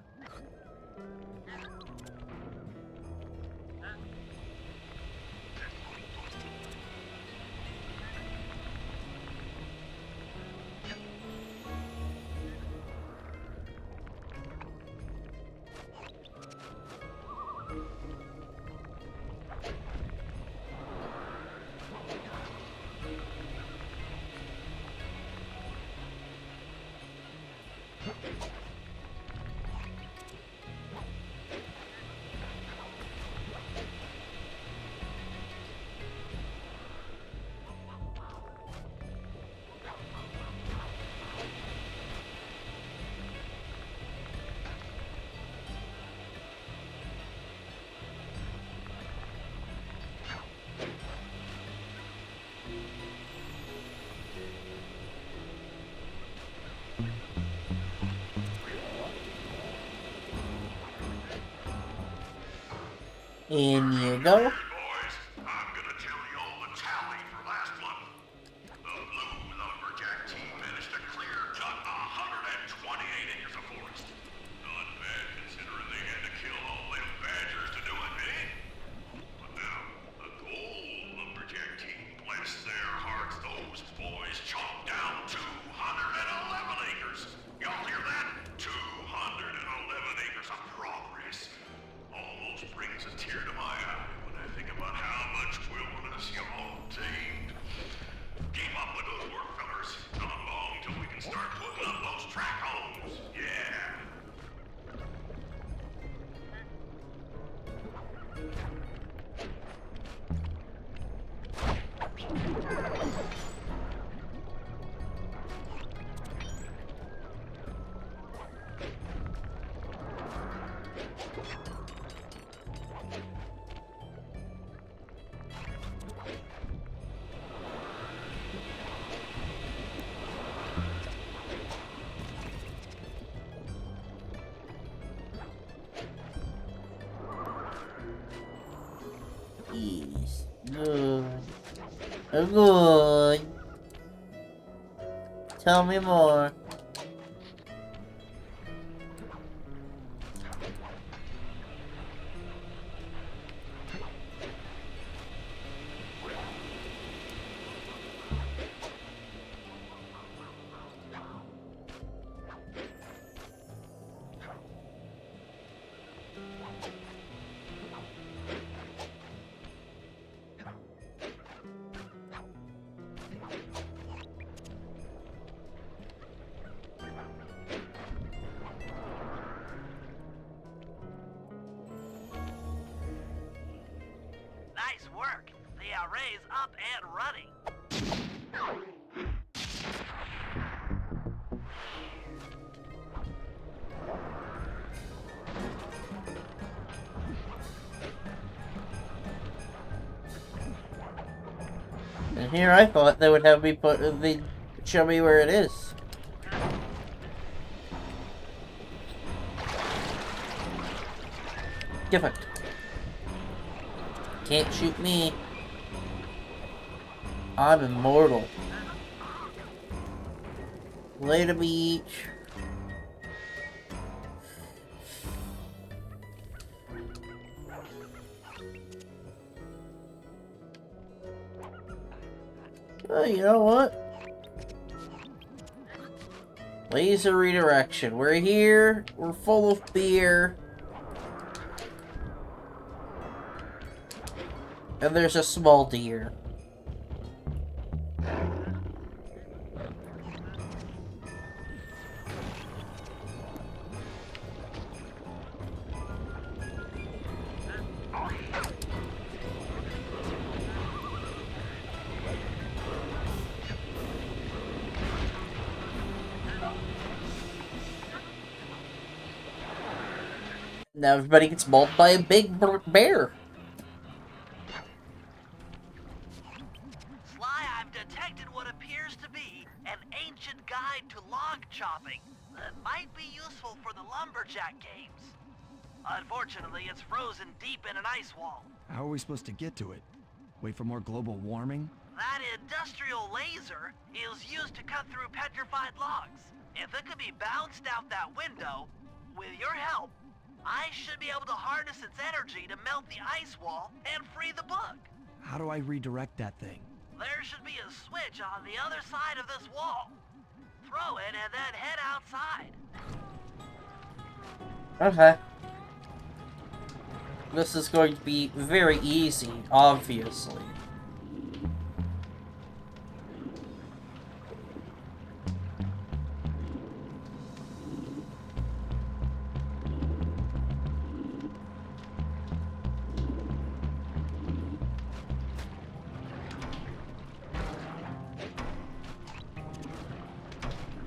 In you go. Boys, I'm gonna tell you all the tally for last month. The Blue Lumberjack team managed to clear just 128 acres of forest. Not bad considering they had to kill all them badgers to do it, eh? But now, the Gold Lumberjack team, bless their hearts, those boys chopped down 211 acres. Y'all hear that? 211 acres of progress. Almost brings a team Yes. Good. Oh, good. Tell me more. Nice work. The array's up and running. And here I thought they would have me they show me where it is. Get fucked. Can't shoot me. I'm immortal. Later, beach. Oh, you know what? Laser redirection. We're here. We're full of beer. And there's a small deer. Now everybody gets mauled by a big bear. Sly, I've detected what appears to be an ancient guide to log chopping that might be useful for the lumberjack games. Unfortunately, it's frozen deep in an ice wall. How are we supposed to get to it? Wait for more global warming? That industrial laser is used to cut through petrified logs. If it could be bounced out that window, with your help, I should be able to harness its energy to melt the ice wall and free the bug. How do I redirect that thing? There should be a switch on the other side of this wall. Throw it and then head outside. Okay. This is going to be very easy, obviously.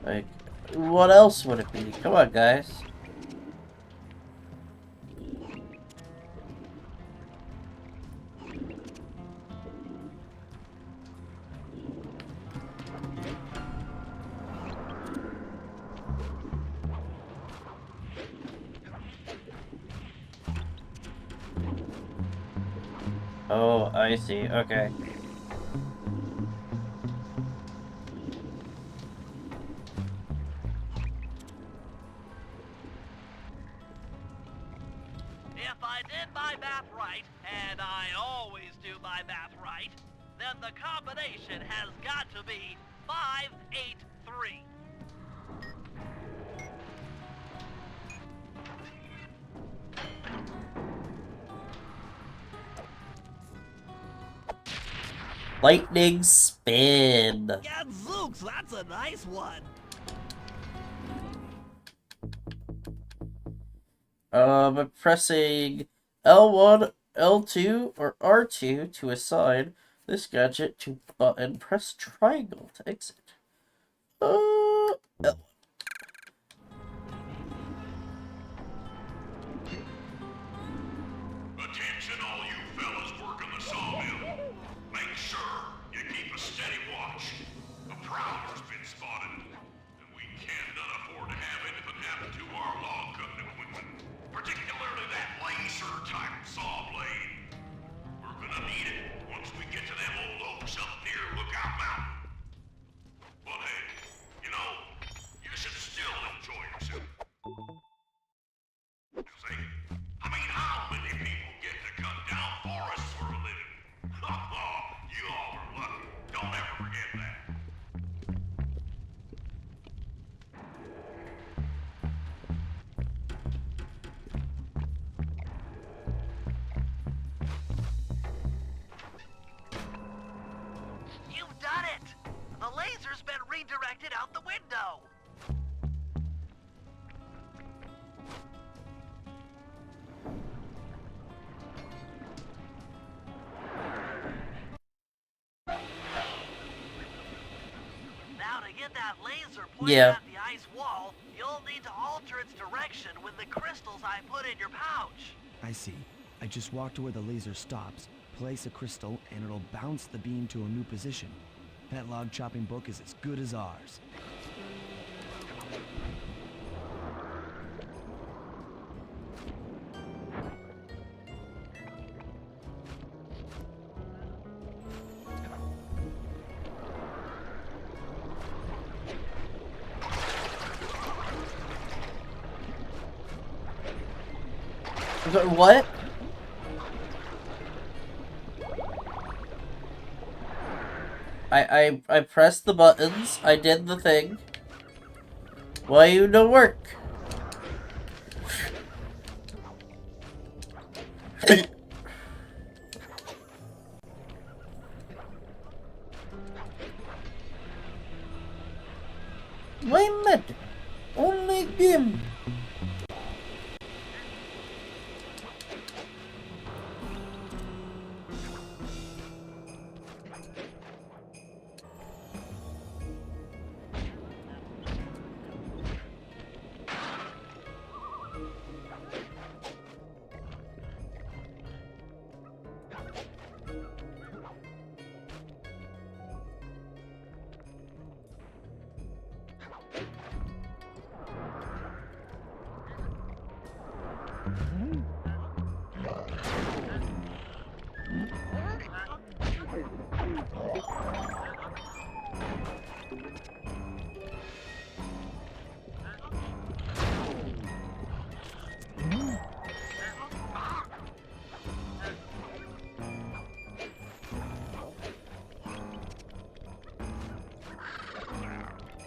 Like, what else would it be? Come on, guys. Oh, I see. Okay. If I did my math right, and I always do my math right, then the combination has got to be 583. Lightning spin. Gadzooks, that's a nice one. By pressing L1, L2, or R2 to assign this gadget to button, press triangle to exit. L1. Attention all you fellas working the sawmill. Make sure you keep a steady watch. A prowler's been spotted, and we cannot afford to have anything happen to our log cutting equipment, particularly that laser-type saw blade. We're gonna laser's been redirected out the window. Now to get that laser pointed Yeah. at the ice wall, you'll need to alter its direction with the crystals I put in your pouch. I see. I just walk to where the laser stops, place a crystal, and it'll bounce the beam to a new position. That log chopping book is as good as ours. What? I pressed the buttons. I did the thing. Why you no work? Why not? Only game.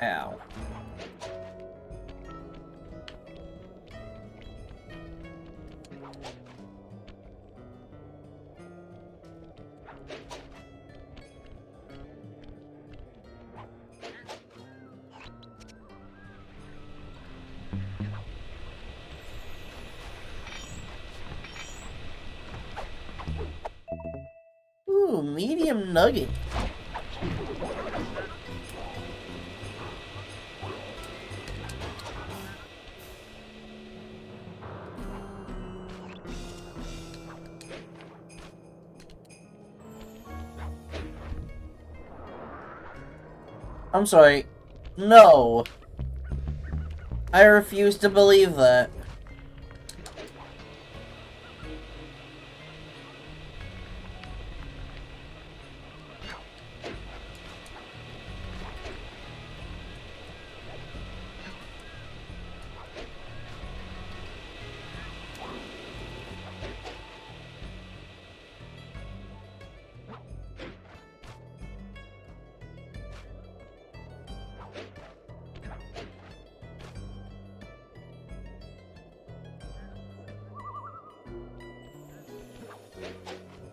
Ow. Ooh, medium nugget. I'm sorry. No. I refuse to believe that.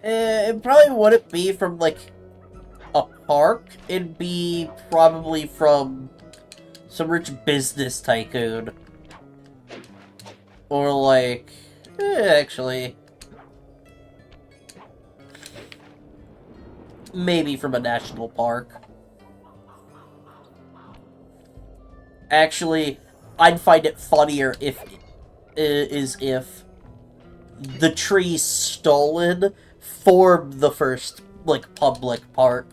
It probably wouldn't be from, like, a park. It'd be probably from some rich business tycoon. Or, like, actually, maybe from a national park. Actually, I'd find it funnier if the trees stolen formed the first, like, public park.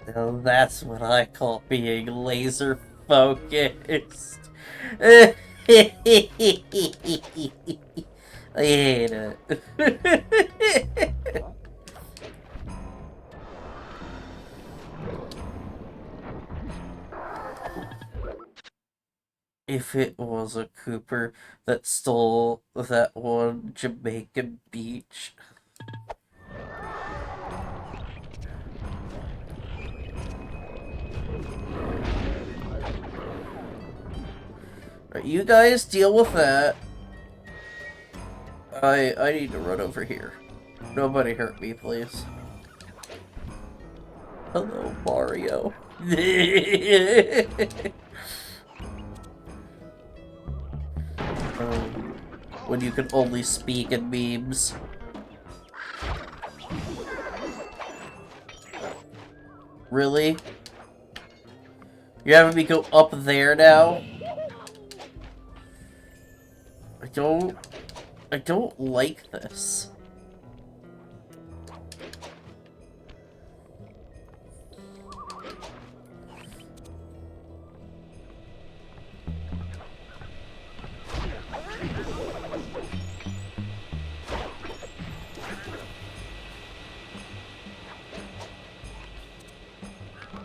Now that's what I call being laser focused. I hate it. If it was a Cooper that stole that one Jamaican beach. Right, you guys deal with that. I need to run over here. Nobody hurt me, please. Hello, Mario. When you can only speak in memes. Really? You're having me go up there now? I don't like this.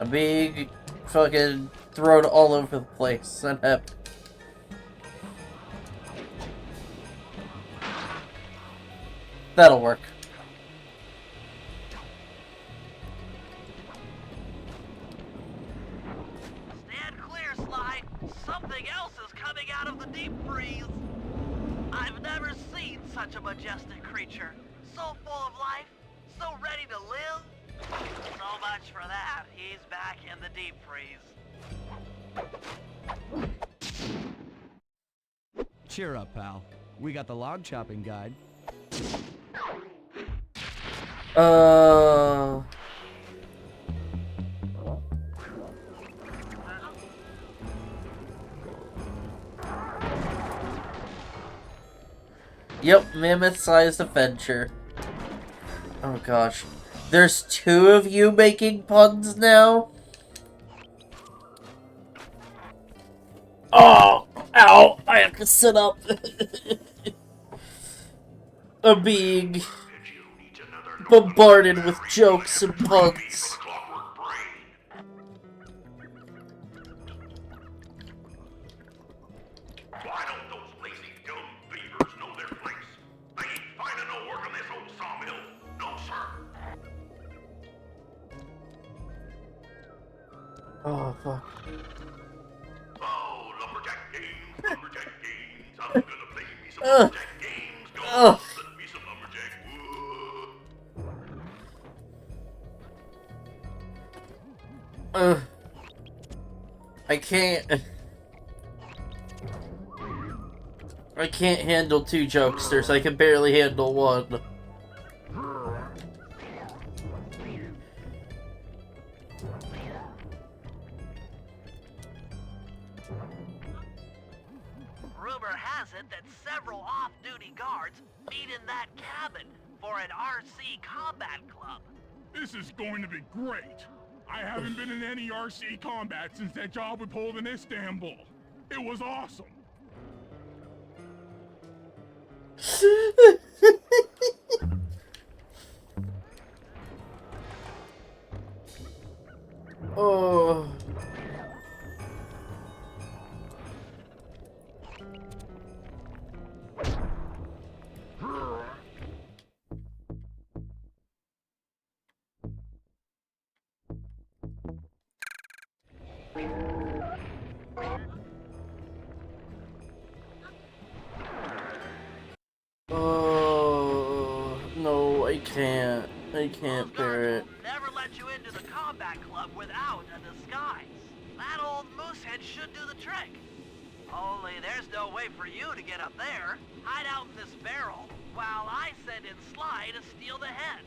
I'm being fucking thrown all over the place. That'll work. Stand clear, Sly. Something else is coming out of the deep freeze. I've never seen such a majestic creature. So full of life, so ready to live. So much for that. He's back in the deep freeze. Cheer up, pal. We got the log chopping guide. Yep, mammoth-sized adventure. Oh gosh. There's two of you making puns now? Oh! Ow! I have to sit up. I'm being bombarded with jokes and puns. Why don't those lazy dumb beavers know their place? They ain't finding no work on this old sawmill. No, sir. Oh, fuck. Oh, lumberjack games, lumberjack games. I'm gonna play me some lumberjack games. Go on, let me some lumberjack. I can't handle two jokesters. I can barely handle one. Rumor has it that several off-duty guards meet in that cabin for an RC combat club. This is going to be great. I haven't been in any RC combat since that job we pulled in Istanbul. It was awesome. Oh. Oh, no, I can't. I can't bear it. Never let you into the combat club without a disguise. That old moosehead should do the trick. Only there's no way for you to get up there. Hide out in this barrel while I send in Sly to steal the head.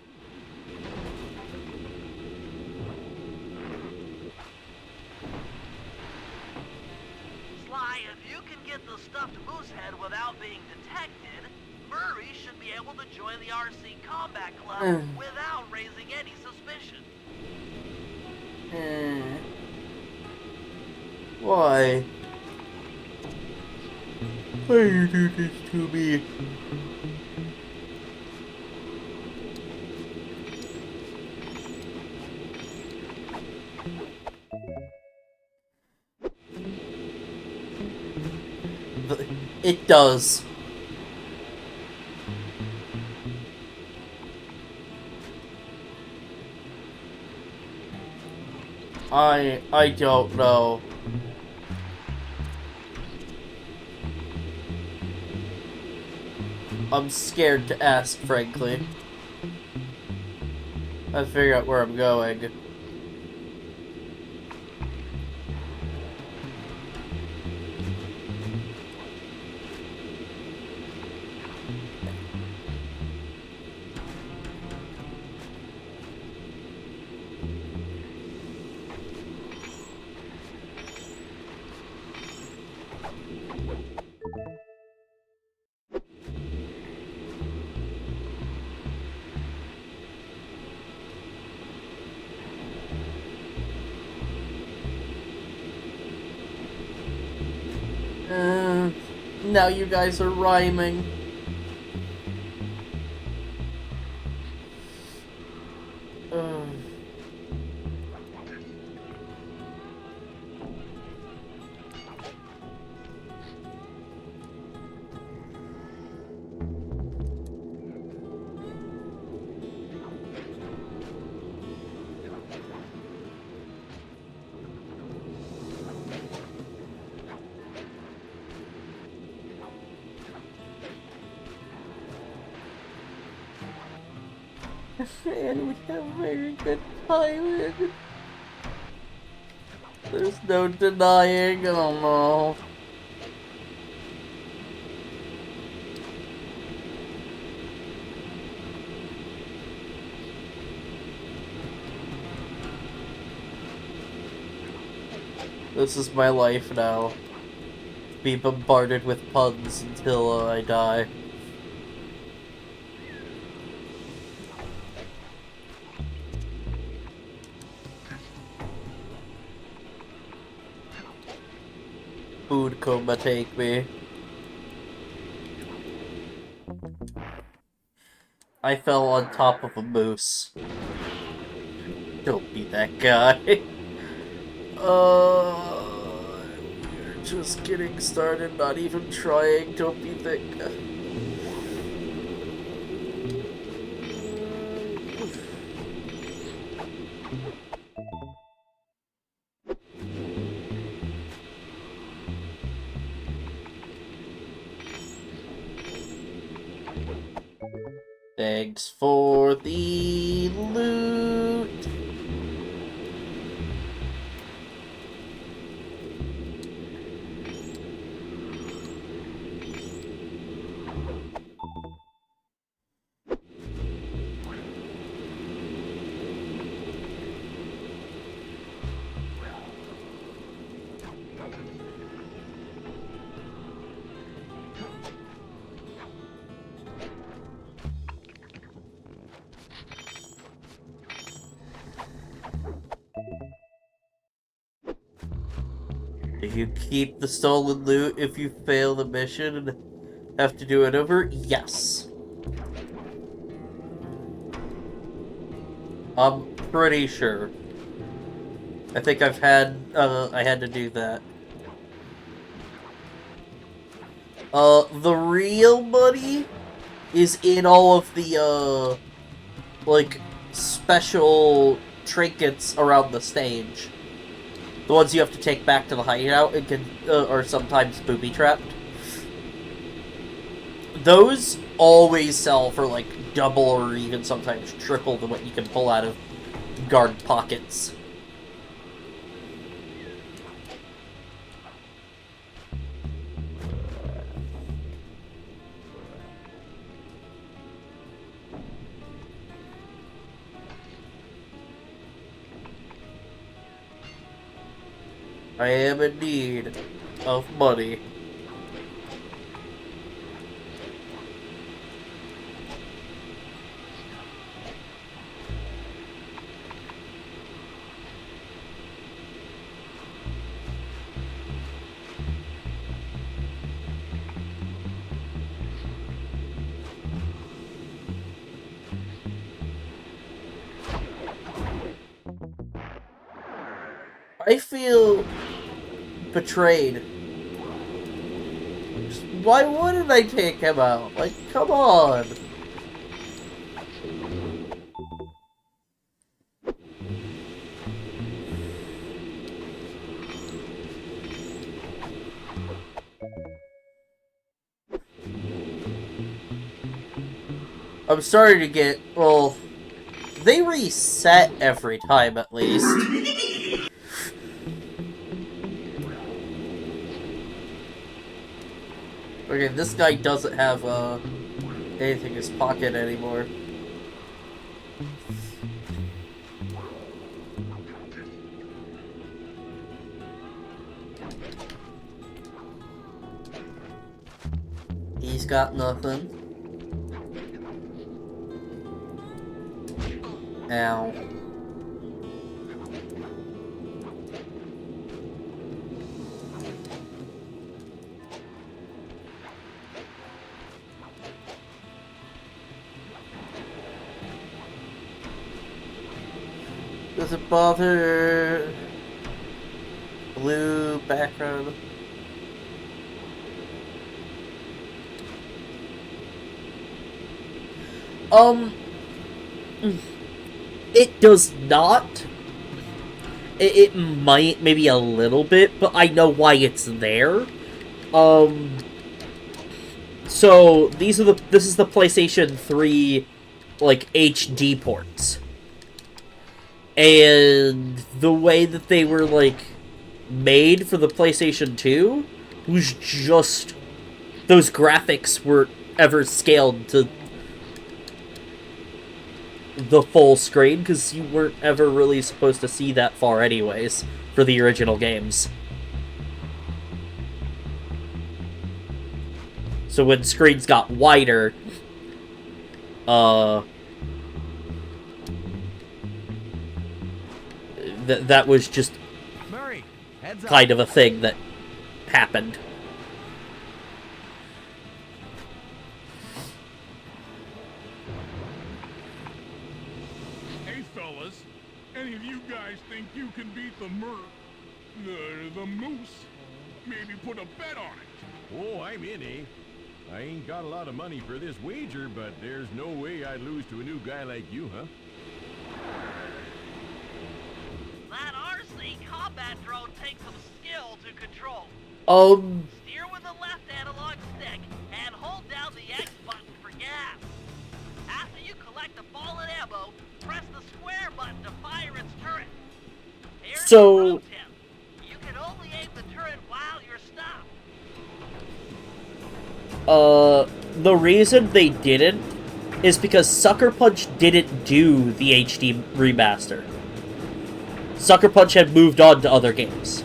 Sly, if you can get the stuffed moosehead without being detected, Murray should be able to join the RC Combat Club without raising any suspicion. Why? Why do you do this to me? It does. I don't know. I'm scared to ask, frankly. I figure out where I'm going. Now you guys are rhyming. Uh, and we have very good timing. There's no denying. Oh no. This is my life now. Be bombarded with puns until I die. Food coma take me. I fell on top of a moose. Don't be that guy. We're just getting started, not even trying. Don't be that guy. Thanks for the loot. Do you keep the stolen loot if you fail the mission and have to do it over? Yes. I'm pretty sure. I think I had to do that. The real money is in all of the, like, special trinkets around the stage. The ones you have to take back to the hideout and are sometimes booby-trapped. Those always sell for, like, double or even sometimes triple to what you can pull out of guard pockets. I am in need of money. I feel betrayed. Why wouldn't I take him out? Like, come on. I'm starting to get, well, they reset every time at least. Okay, this guy doesn't have anything in his pocket anymore. He's got nothing. Ow. Does it bother? Blue background. It does not. It might, maybe a little bit, but I know why it's there. So this is the PlayStation 3, like, HD ports. And the way that they were, like, made for the PlayStation 2 was just, those graphics weren't ever scaled to the full screen, because you weren't ever really supposed to see that far anyways for the original games. So when screens got wider, that was just Murray, heads up. kind of a thing that happened. Hey, fellas, any of you guys think you can beat the moose? Maybe put a bet on it. Oh, I'm in, eh? I ain't got a lot of money for this wager, but there's no way I'd lose to a new guy like you, huh? That RC combat drone takes some skill to control. Steer with the left analog stick and hold down the X button for gas. After you collect the fallen ammo, press the square button to fire its turret. Here's So- the pro tip. You can only aim the turret while you're stopped. The reason they didn't is because Sucker Punch didn't do the HD remaster. Sucker Punch had moved on to other games.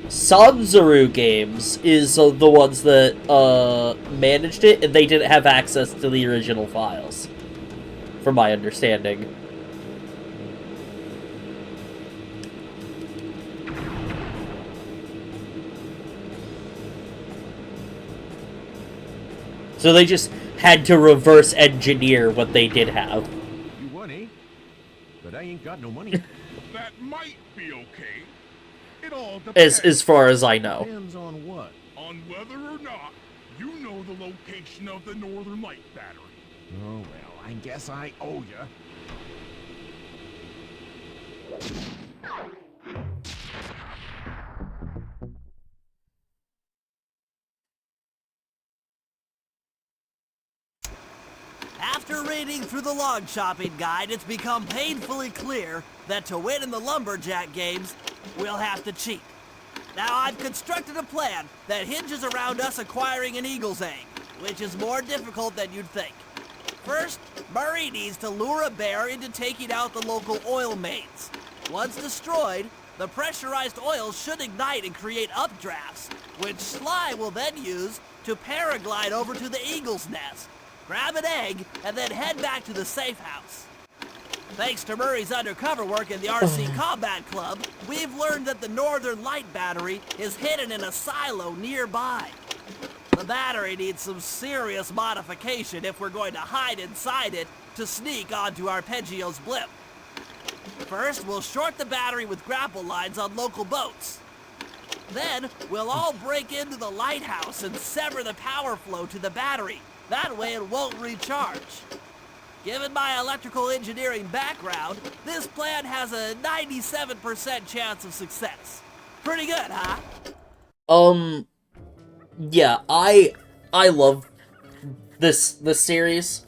Sanzaru Games is the ones that managed it, and they didn't have access to the original files, from my understanding. So they just had to reverse engineer what they did have. You won, eh? But I ain't got no money. That might be okay. It all depends As far as I know. Depends on what? on whether or not you know the location of the Northern Light Battery. Oh, well, I guess I owe ya. After reading through the log shopping guide, it's become painfully clear that to win in the lumberjack games, we'll have to cheat. Now, I've constructed a plan that hinges around us acquiring an eagle's egg, which is more difficult than you'd think. First, Murray needs to lure a bear into taking out the local oil mains. Once destroyed, the pressurized oil should ignite and create updrafts, which Sly will then use to paraglide over to the eagle's nest, grab an egg, and then head back to the safe house. Thanks to Murray's undercover work in the RC Combat Club, we've learned that the Northern Light Battery is hidden in a silo nearby. The battery needs some serious modification if we're going to hide inside it to sneak onto Arpeggio's blimp. First, we'll short the battery with grapple lines on local boats. Then, we'll all break into the lighthouse and sever the power flow to the battery. That way it won't recharge. Given my electrical engineering background, this plan has a 97% chance of success. Pretty good, huh? Yeah, I love this series.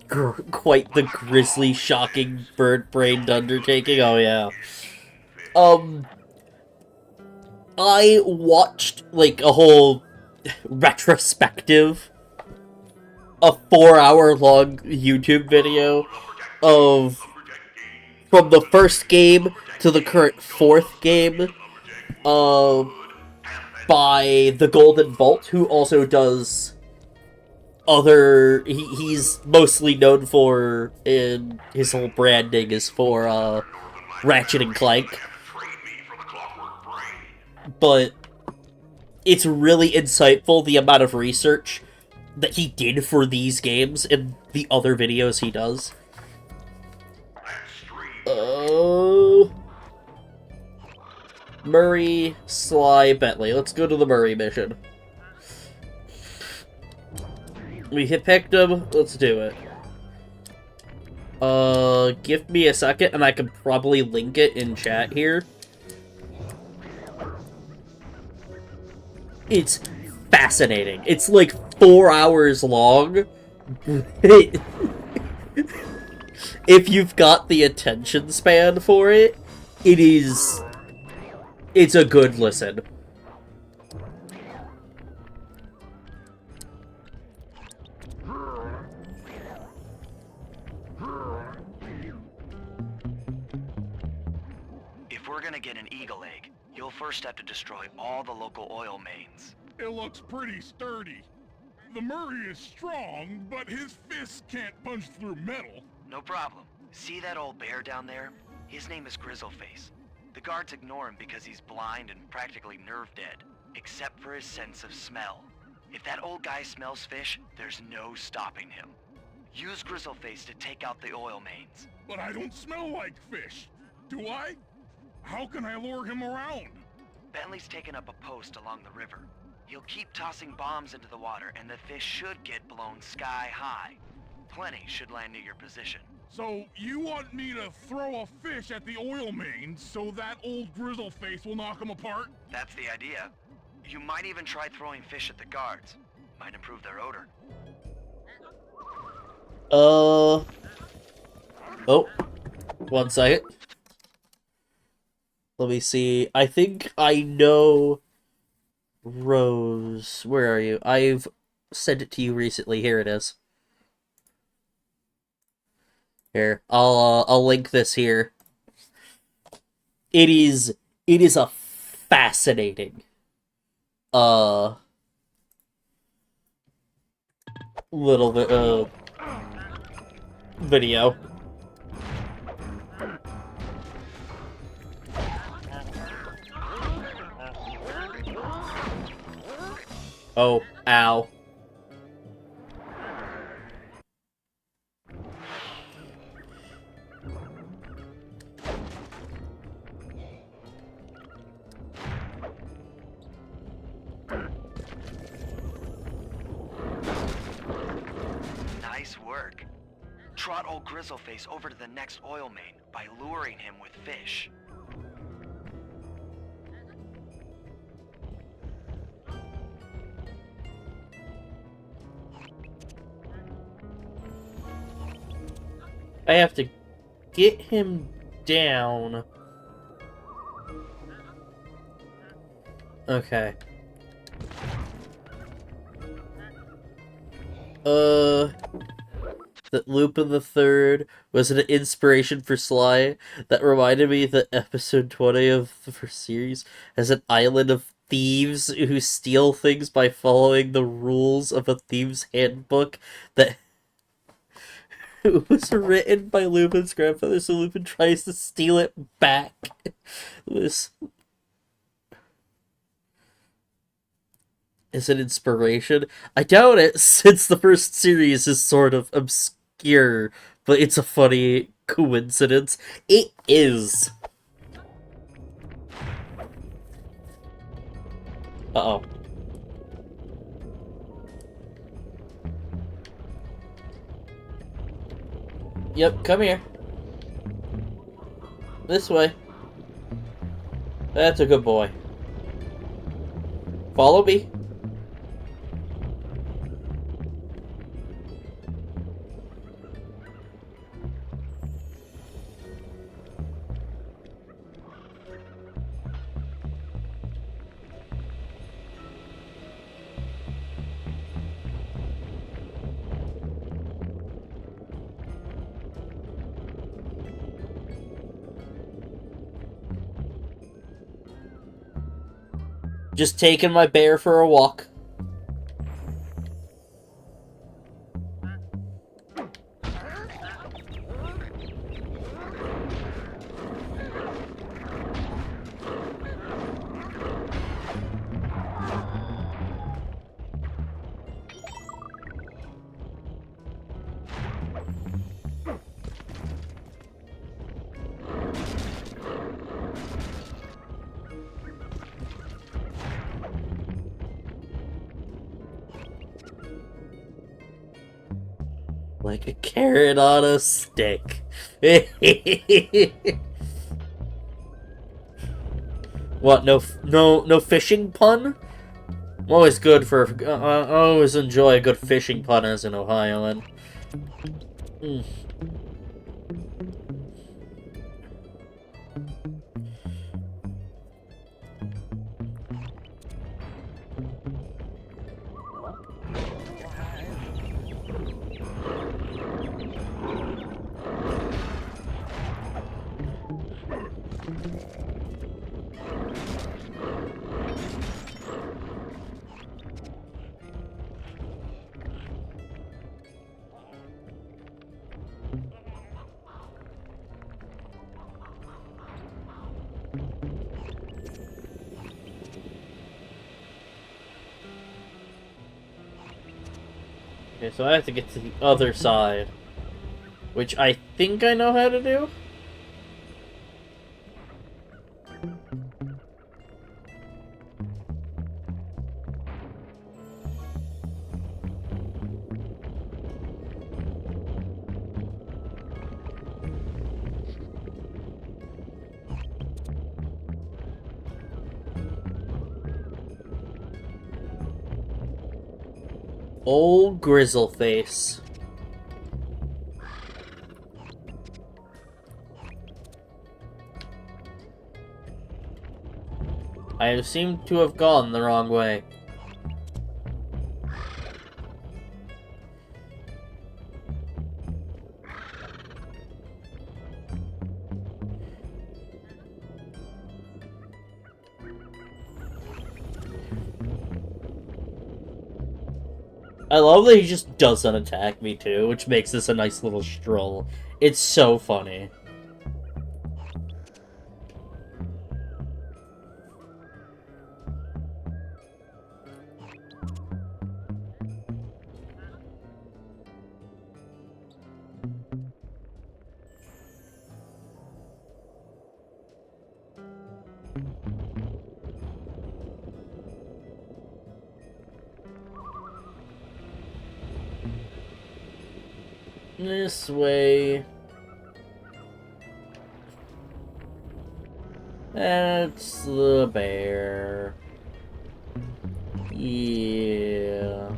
Quite the grisly, shocking, bird-brained undertaking. Oh yeah. Um, I watched like a whole retrospective, a 4-hour long YouTube video of from the first game to the current fourth game, uh, by the Golden Bolt, who also does he's mostly known for in his whole branding is for Ratchet and Clank, but it's really insightful the amount of research that he did for these games and the other videos he does. Oh, Murray, Sly, Bentley. Let's go to the Murray mission. We hit picked him. Let's do it. Give me a second, and I can probably link it in chat here. It's fascinating. It's like 4 hours long. If you've got the attention span for it, it's a good listen. If we're gonna get an eagle egg, you'll first have to destroy all the local oil mains. It looks pretty sturdy. The Murray is strong, but his fists can't punch through metal. No problem. See that old bear down there? His name is Grizzleface. The guards ignore him because he's blind and practically nerve dead, except for his sense of smell. If that old guy smells fish, there's no stopping him. Use Grizzleface to take out the oil mains. But I don't smell like fish. Do I? How can I lure him around? Bentley's taken up a post along the river. He'll keep tossing bombs into the water, and the fish should get blown sky high. Plenty should land near your position. So, you want me to throw a fish at the oil mains so that old Grizzleface will knock them apart? That's the idea. You might even try throwing fish at the guards. Might improve their odor. Oh, 1 second. Let me see. I think I know Rose. Where are you? I've sent it to you recently. Here it is. Here, I'll link this here. It is a fascinating little bit video. Oh, ow. Nice work. Trot old Grizzleface over to the next oil main by luring him with fish. I have to get him down. Okay. That Lupin the Third was an inspiration for Sly. That reminded me that episode 20 of the first series has an island of thieves who steal things by following the rules of a thieves' handbook that was written by Lupin's grandfather, so Lupin tries to steal it back. This is an inspiration. I doubt it, since the first series is sort of obscure, but it's a funny coincidence. It is. Uh-oh. Yep, come here. This way. That's a good boy. Follow me. Just taking my bear for a walk. Like a carrot on a stick. What? No fishing pun? I'm always good for. I always enjoy a good fishing pun as an Ohioan. Mm. Okay, so I have to get to the other side. Which I think I know how to do? Old Grizzleface. I seem to have gone the wrong way. I love that he just doesn't attack me too, which makes this a nice little stroll. It's so funny. This way. That's the bear. Yeah.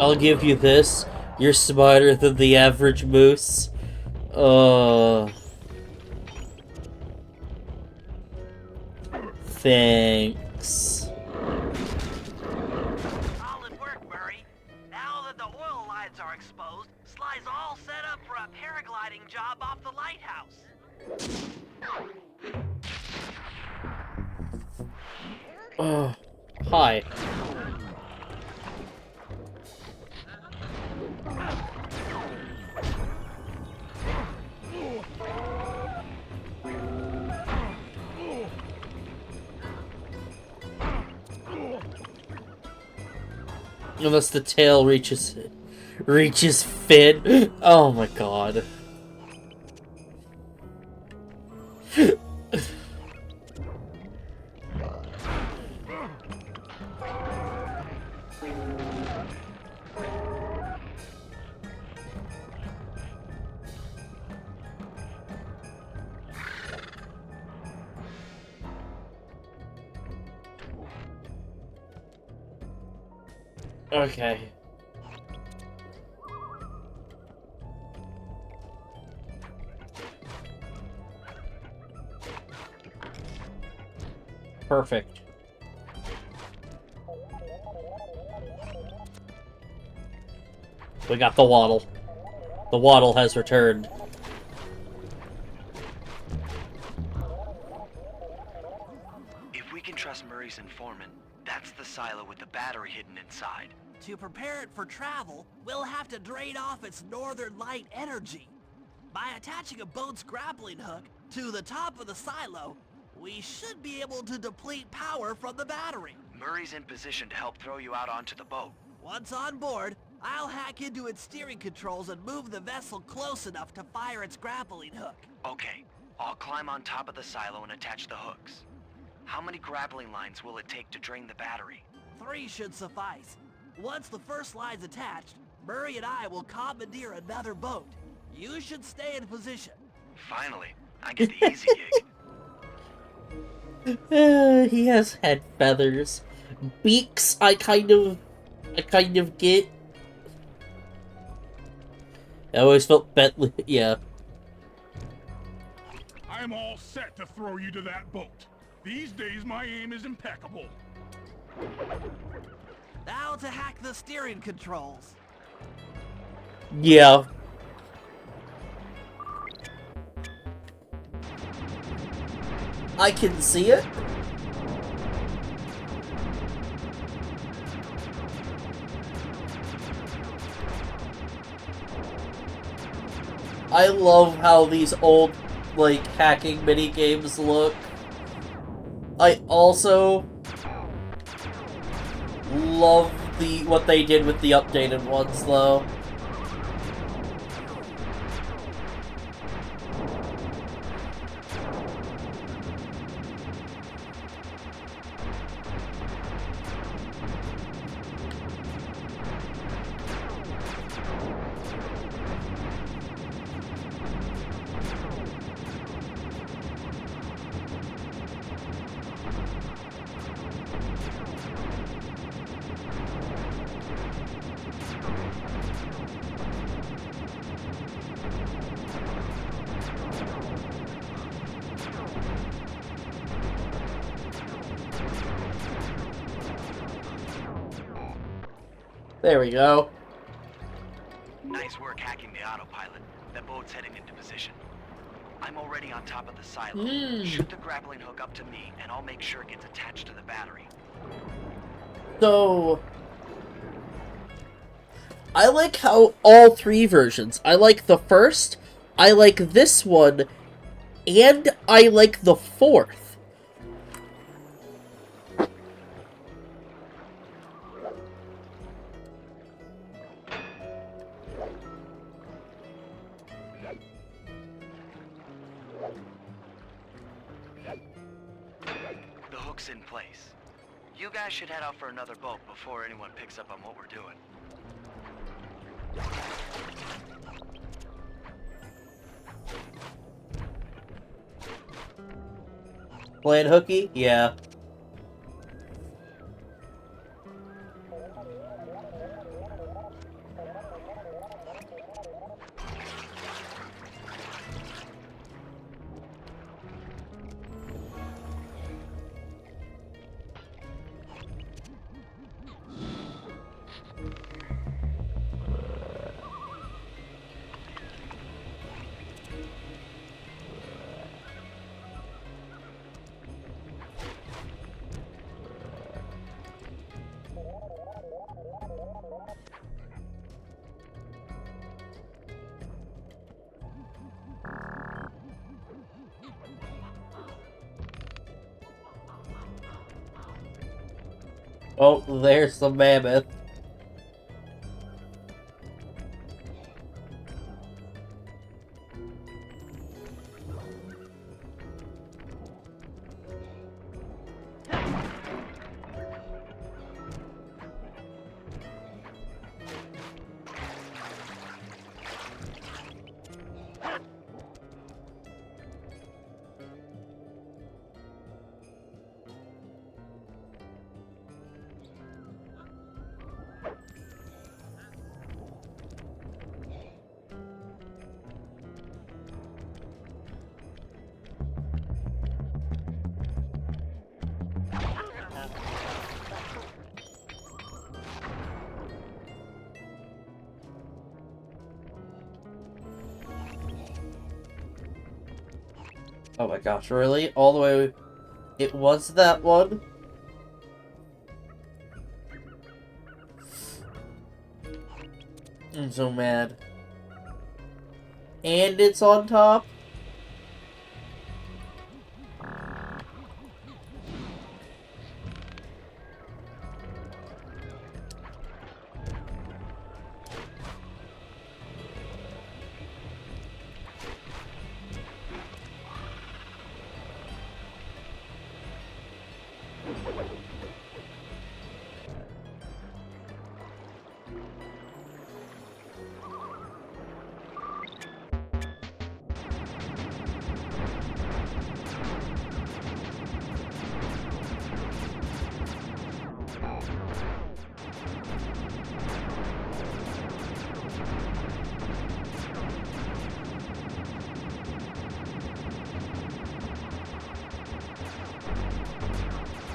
I'll give you this. You're smarter than the average moose. Thanks. Solid work, Murray. Now that the oil lines are exposed, Sly's all set up for a paragliding job off the lighthouse. Hi. Unless the tail reaches Finn. Oh my god. Okay. Perfect. We got the waddle. The waddle has returned. If we can trust Murray's informant, that's the silo with the battery hidden inside. To prepare it for travel, we'll have to drain off its northern light energy. By attaching a boat's grappling hook to the top of the silo, we should be able to deplete power from the battery. Murray's in position to help throw you out onto the boat. Once on board, I'll hack into its steering controls and move the vessel close enough to fire its grappling hook. Okay, I'll climb on top of the silo and attach the hooks. How many grappling lines will it take to drain the battery? 3 should suffice. Once the first line's attached, Murray and I will commandeer another boat. You should stay in position. Finally, I get the easy gig. He has head feathers. Beaks, I kind of get. I always felt Bentley, yeah. I'm all set to throw you to that boat. These days, my aim is impeccable. Now to hack the steering controls. Yeah. I can see it. I love how these old, like, hacking mini games look. I also love what they did with the updated ones, though. There we go. Nice work hacking the autopilot. That boat's heading into position. I'm already on top of the silo. Shoot the grappling hook up to me, and I'll make sure it gets attached to the battery. So, I like how all 3 versions. I like the first, I like this one, and I like the 4th. The hook's in place. You guys should head out for another boat before anyone picks up on what we're doing. Playing hooky? Yeah. Oh, there's the mammoth. Oh my gosh, really? All the way... It was that one? I'm so mad. And it's on top?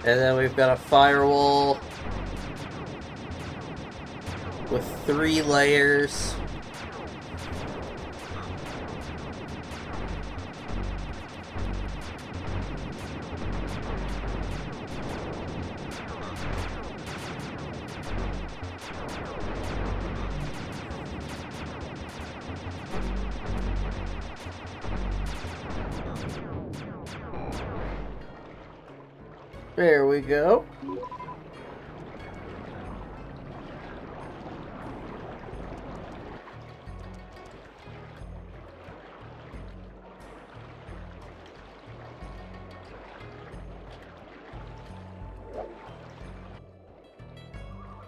And then we've got a firewall with 3 layers. There we go.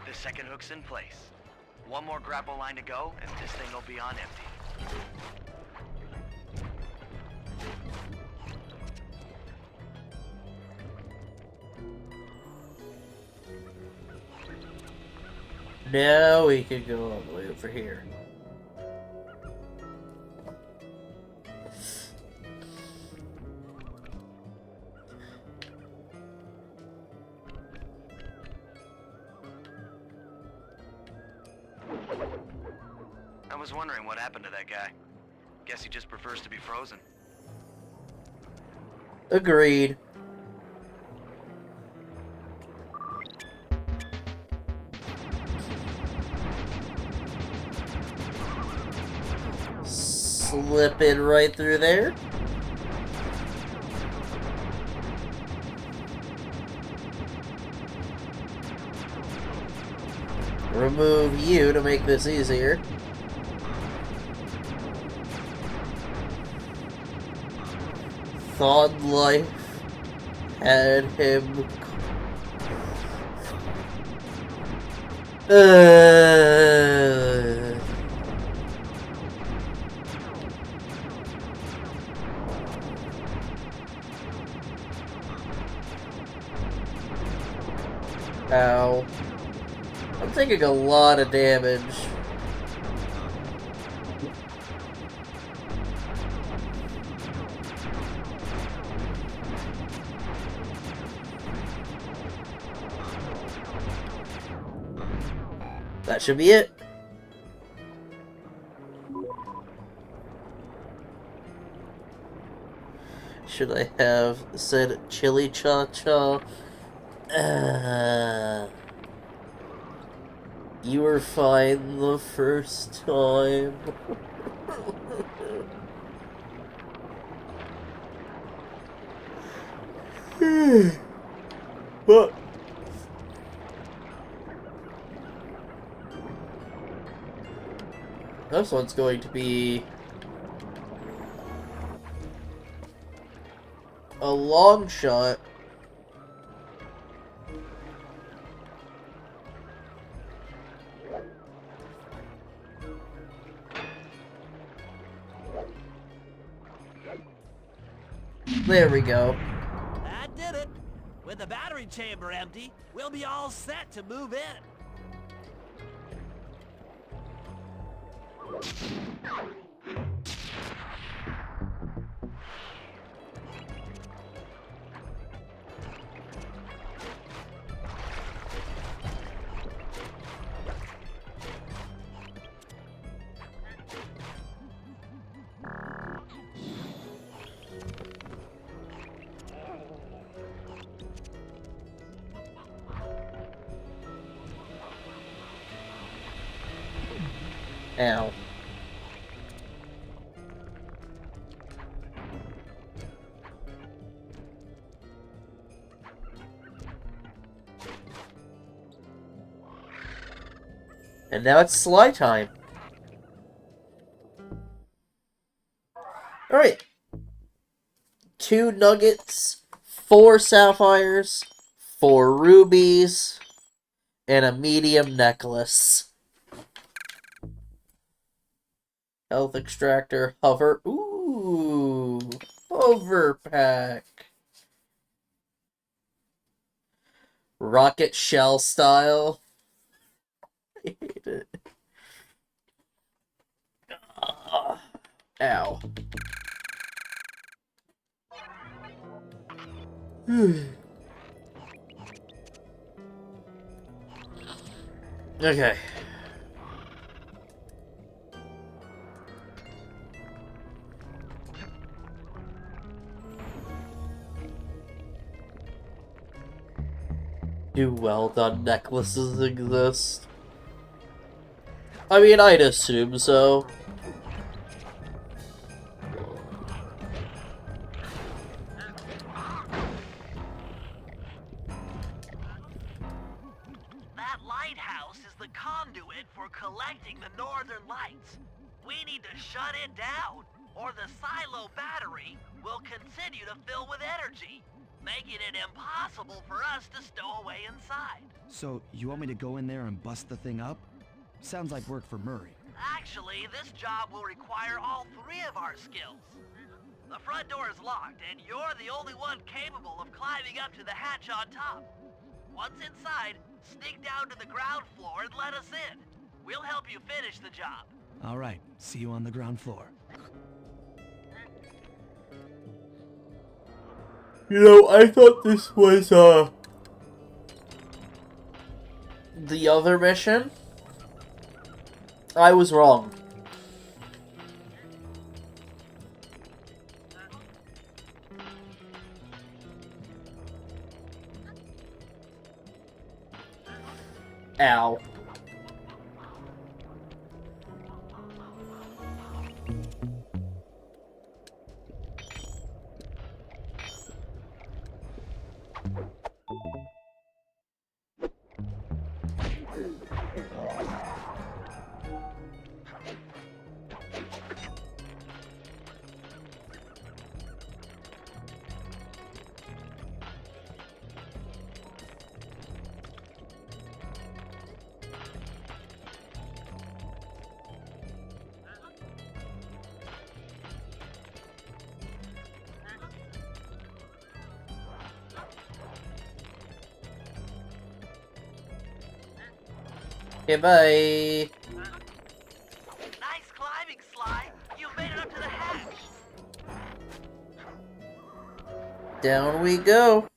The second hook's in place. One more grapple line to go, and this thing will be on empty. Now we can go all the way over here. I was wondering what happened to that guy. Guess he just prefers to be frozen. Agreed. Slip it right through there. Remove you to make this easier. Thought life had him. Ow. I'm taking a lot of damage. That should be it. Should I have said chili cha-cha? You were fine the first time. But this one's going to be a long shot. There we go. That did it. With the battery chamber empty, we'll be all set to move in. Ow. And now it's Sly time. Alright. 2 nuggets, 4 sapphires, 4 rubies, and a medium necklace. Health extractor, hover. Ooh, hover pack. Rocket shell style. I hate it. Ow. Okay. Do well-done necklaces exist? I mean, I'd assume so. That lighthouse is the conduit for collecting the northern lights. We need to shut it down, or the silo battery will continue to fill with energy, making it impossible for us to stow away inside. So, you want me to go in there and bust the thing up? Sounds like work for Murray. Actually, this job will require all 3 of our skills. The front door is locked, and you're the only one capable of climbing up to the hatch on top. Once inside, sneak down to the ground floor and let us in. We'll help you finish the job. All right, see you on the ground floor. You know, I thought this was, the other mission. I was wrong. Ow. Okay, bye. Nice climbing, Sly. You made it up to the hatch. Down we go.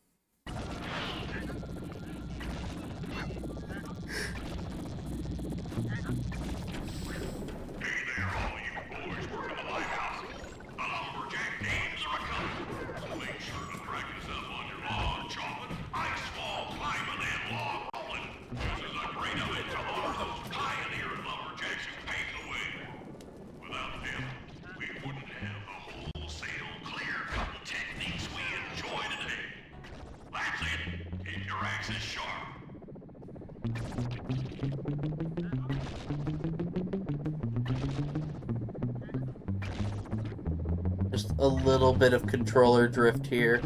Just a little bit of controller drift here.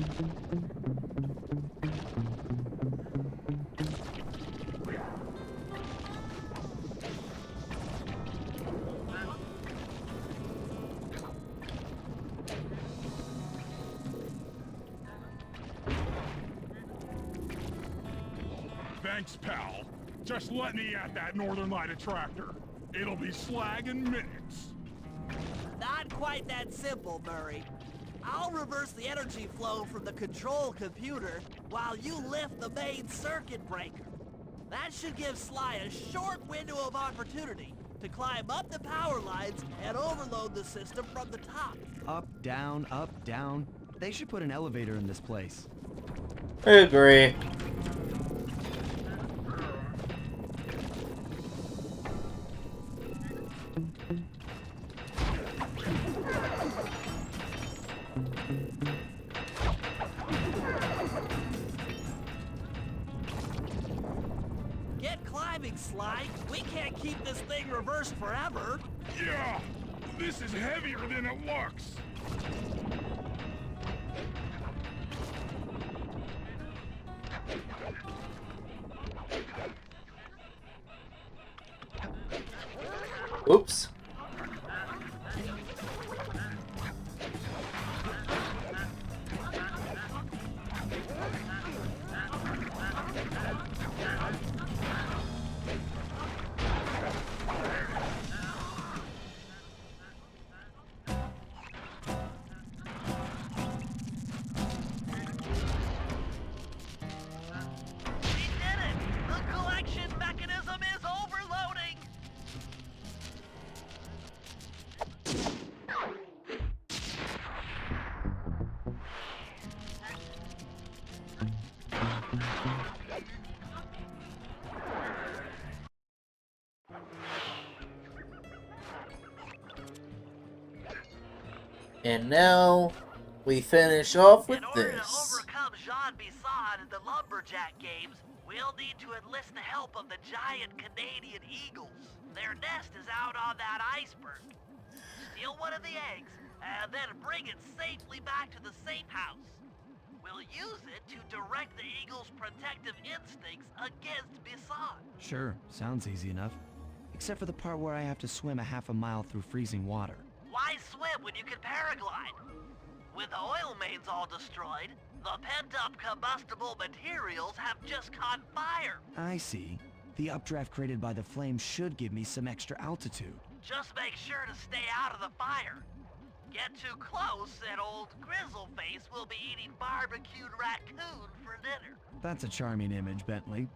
Thanks, pal. Just let me at that Northern Light attractor. It'll be slag in minutes. Not quite that simple, Murray. I'll reverse the energy flow from the control computer while you lift the main circuit breaker. That should give Sly a short window of opportunity to climb up the power lines and overload the system from the top. Up, down, up, down. They should put an elevator in this place. I agree. Get climbing, Sly. We can't keep this thing reversed forever. Yeah, this is heavier than it looks. Oops. We did it! The collection mechanism is overloading! And now we finish off with In order to this. overcome Jean Bisson in the Lumberjack games, we'll need to enlist the help of the giant Canadian eagles. Their nest is out on that iceberg. Steal one of the eggs, and then bring it safely back to the safe house. We'll use it to direct the eagle's protective instincts against Bisson. Sure, sounds easy enough. Except for the part where I have to swim a half a mile through freezing water. Why swim when you can paraglide? With the oil mains all destroyed, the pent-up combustible materials have just caught fire. I see. The updraft created by the flame should give me some extra altitude. Just make sure to stay out of the fire. Get too close and old Grizzleface will be eating barbecued raccoon for dinner. That's a charming image, Bentley.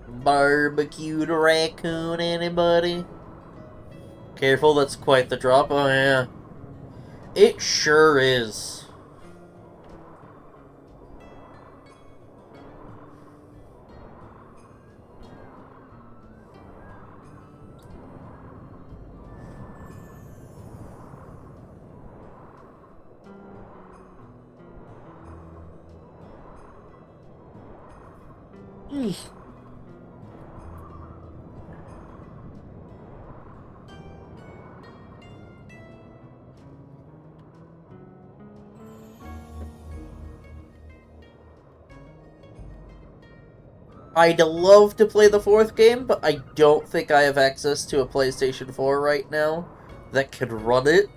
Barbecued raccoon, anybody? Careful, that's quite the drop. Oh, yeah. It sure is. I'd love to play the fourth game, but I don't think I have access to a PlayStation 4 right now that could run it.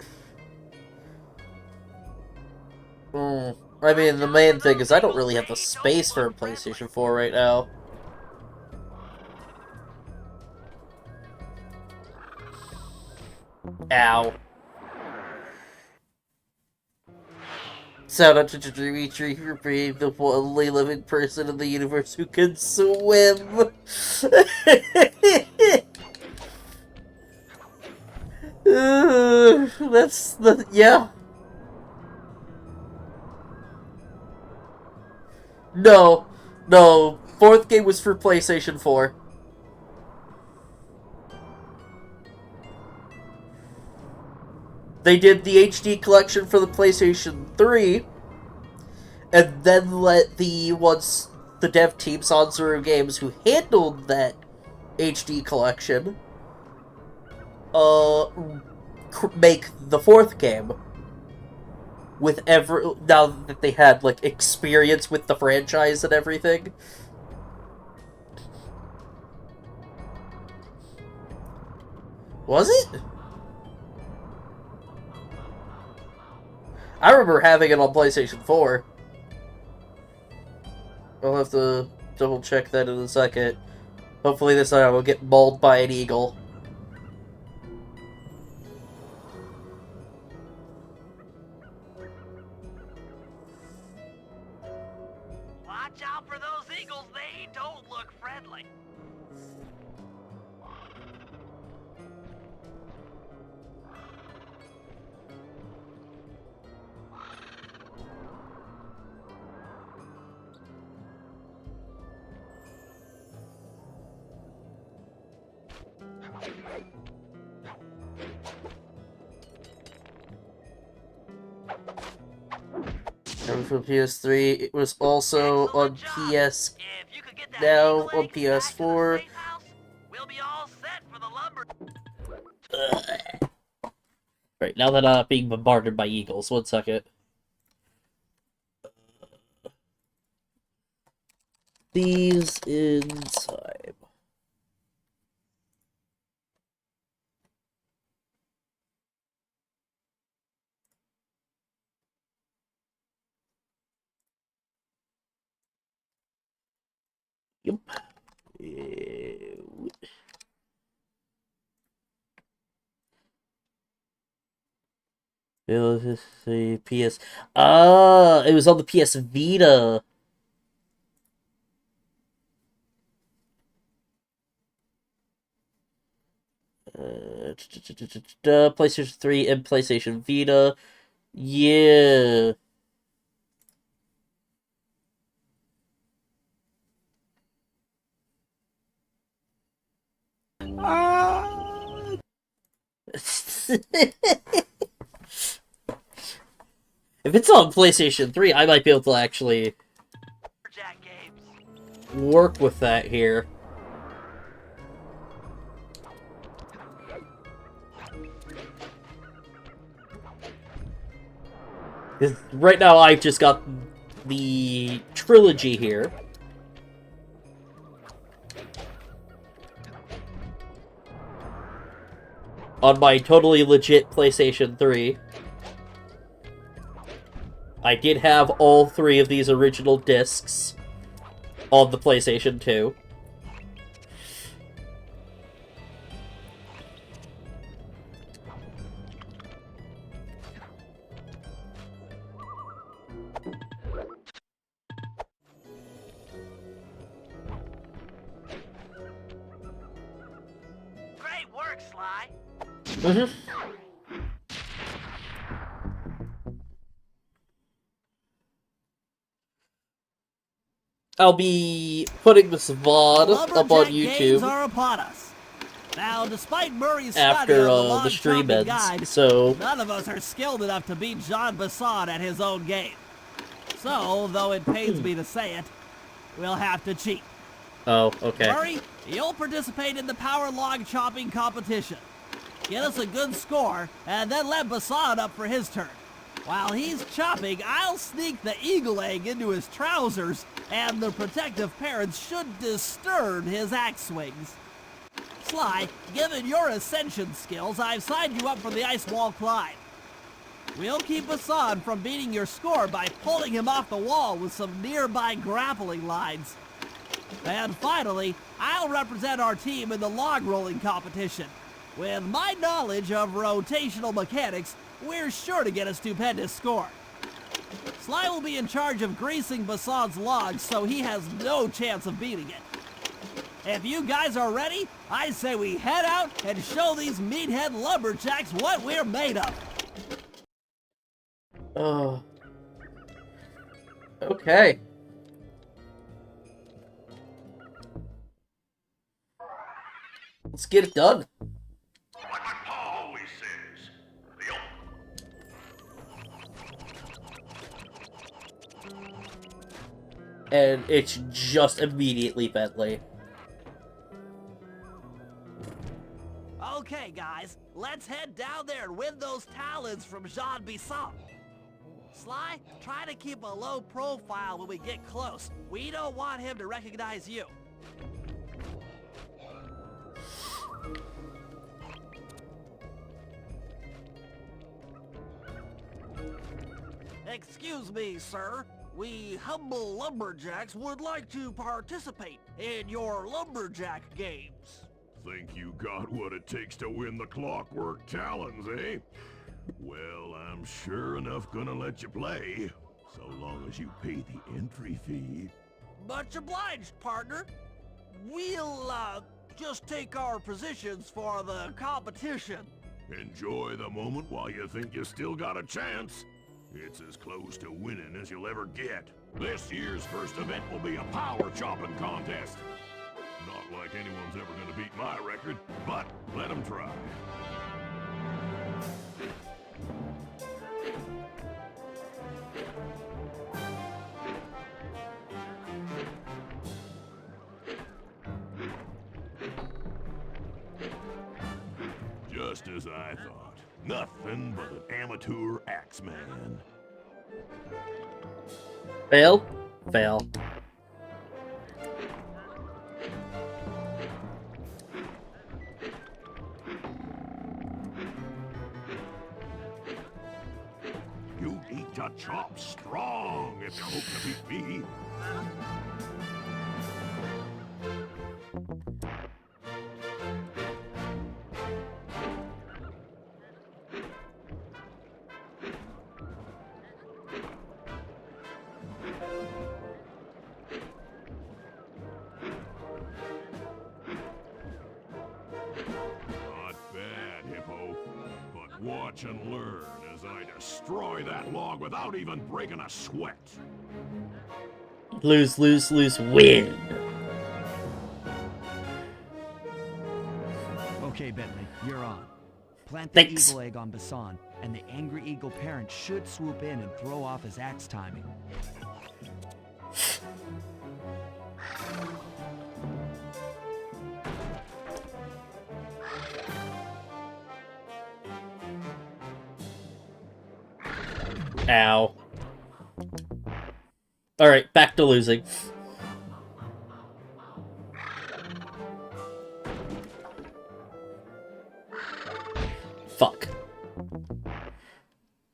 I mean, the main thing is I don't really have the space for a PlayStation 4 right now. Ow. Shout out to Dimitri for being the only living person in the universe who can swim. That's the yeah. No, no. Fourth game was for PlayStation 4. They did the HD collection for the PlayStation 3, and then let the dev team, Sanzuru Games, who handled that HD collection, make the fourth game. Now that they had, like, experience with the franchise and everything. Was it? I remember having it on PlayStation 4. I'll have to double check that in a second. Hopefully this time I will get mauled by an eagle. Watch out for those eagles, they don't look friendly. for PS3. It was also on Excellent job. PS If you could get that now eagle on egg back to the PS4. safe house, we'll be all set for the lumber. Right, now that I'm not being bombarded by eagles. 1 second. Thieves inside. Yep. It was the PS. Ah, it was on the PS Vita. PlayStation 3 and PlayStation Vita. Yeah. If it's on PlayStation 3, I might be able to actually Jack games. work with that here. Right now, I've just got the trilogy here. On my totally legit PlayStation 3. I did have all 3 of these original discs on the PlayStation 2. Great work, Sly. I'll be putting this VOD up on Lumberjack games YouTube are upon us. Now, despite Murray's study after of the the log stream chopping ends. guide, So, none of us are skilled enough to beat Jean Basson at his own game. So, though it pains me to say it, we'll have to cheat. oh, okay. Murray, you'll participate in the power log chopping competition. Get us a good score, and then let Basson up for his turn. While he's chopping, I'll sneak the eagle egg into his trousers, and the protective parents should disturb his axe swings. Sly, given your ascension skills, I've signed you up for the ice wall climb. We'll keep Basson from beating your score by pulling him off the wall with some nearby grappling lines. And finally, I'll represent our team in the log rolling competition. With my knowledge of rotational mechanics, we're sure to get a stupendous score. Sly will be in charge of greasing Basson's logs, so he has no chance of beating it. If you guys are ready, I say we head out and show these meathead lumberjacks what we're made of. Oh. Okay. Let's get it done. Like my pa always says, And it's just immediately Bentley. Okay, guys, let's head down there and win those talons from Jean Bisson. Sly, try to keep a low profile when we get close. We don't want him to recognize you. Excuse me, sir. We humble lumberjacks would like to participate in your lumberjack games. Think you got what it takes to win the Clockwork Talons, eh? Well, I'm sure enough gonna let you play, so long as you pay the entry fee. Much obliged, partner. We'll, just take our positions for the competition. Enjoy the moment while you think you still got a chance. It's as close to winning as you'll ever get. This year's first event will be a power chopping contest. Not like anyone's ever gonna beat my record, but let them try. Just as I thought. Nothing but an amateur axeman. Fail? Fail. You need to chop strong if you hope to beat me. Not bad, Hippo. But watch and learn as I destroy that log without even breaking a sweat. Lose, lose, lose, win. Okay, Bentley, you're on. Plant the Thanks. evil egg on Basan, and the angry eagle parent should swoop in and throw off his axe timing. Ow. Alright, back to losing. Fuck.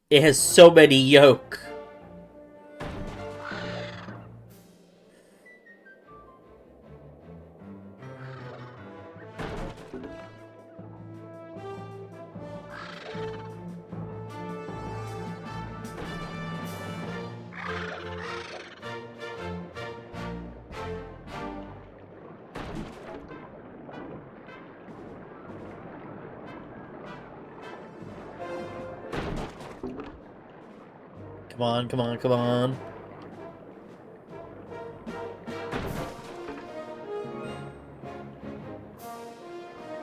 It has so many yoke. Come on, come on, come on.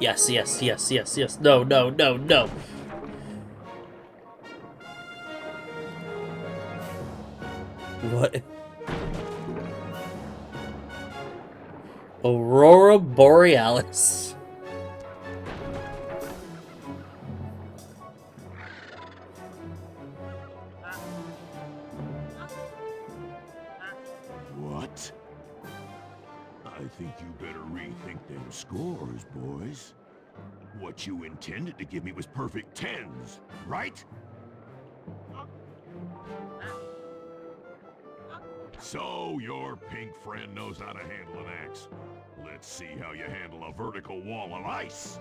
Yes, yes, yes, yes, yes. No, no, no, no. What? Aurora Borealis. What? I think you better rethink them scores, boys. What you intended to give me was perfect tens, right? So your pink friend knows how to handle an axe. Let's see how you handle a vertical wall of ice.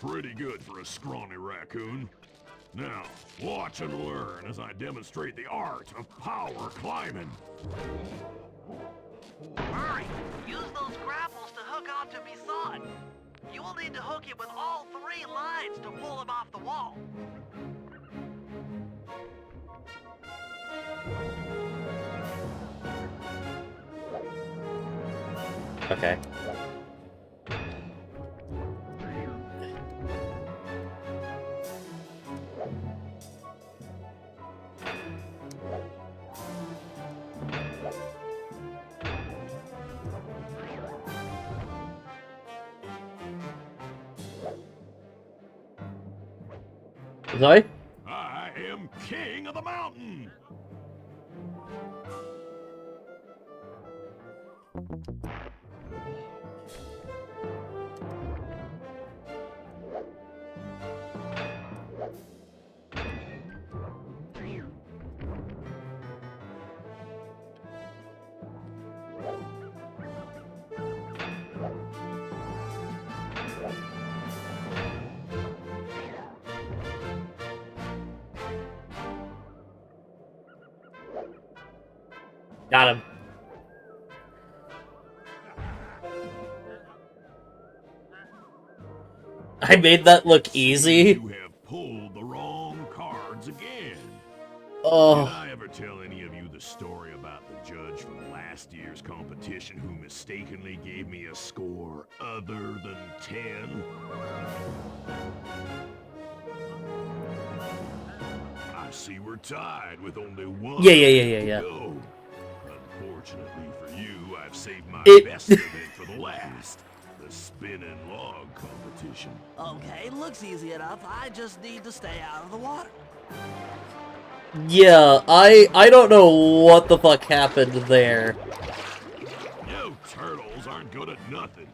Pretty good for a scrawny raccoon. Now, watch and learn as I demonstrate the art of power climbing. Hurry! Use those grapples to hook onto Bisan. You will need to hook it with all 3 lines to pull him off the wall. Okay. Sorry? I am king of the mountain! Got him. I made that look easy. You have pulled the wrong cards again. Oh. Did I ever tell any of you the story about the judge from last year's competition who mistakenly gave me a score other than 10? I see we're tied with only one Yeah. to go. Unfortunately for you, I've saved my It- best event for the last. The spinning log competition. Okay, looks easy enough. I just need to stay out of the water. Yeah, I don't know what the fuck happened there. You turtles aren't good at nothing.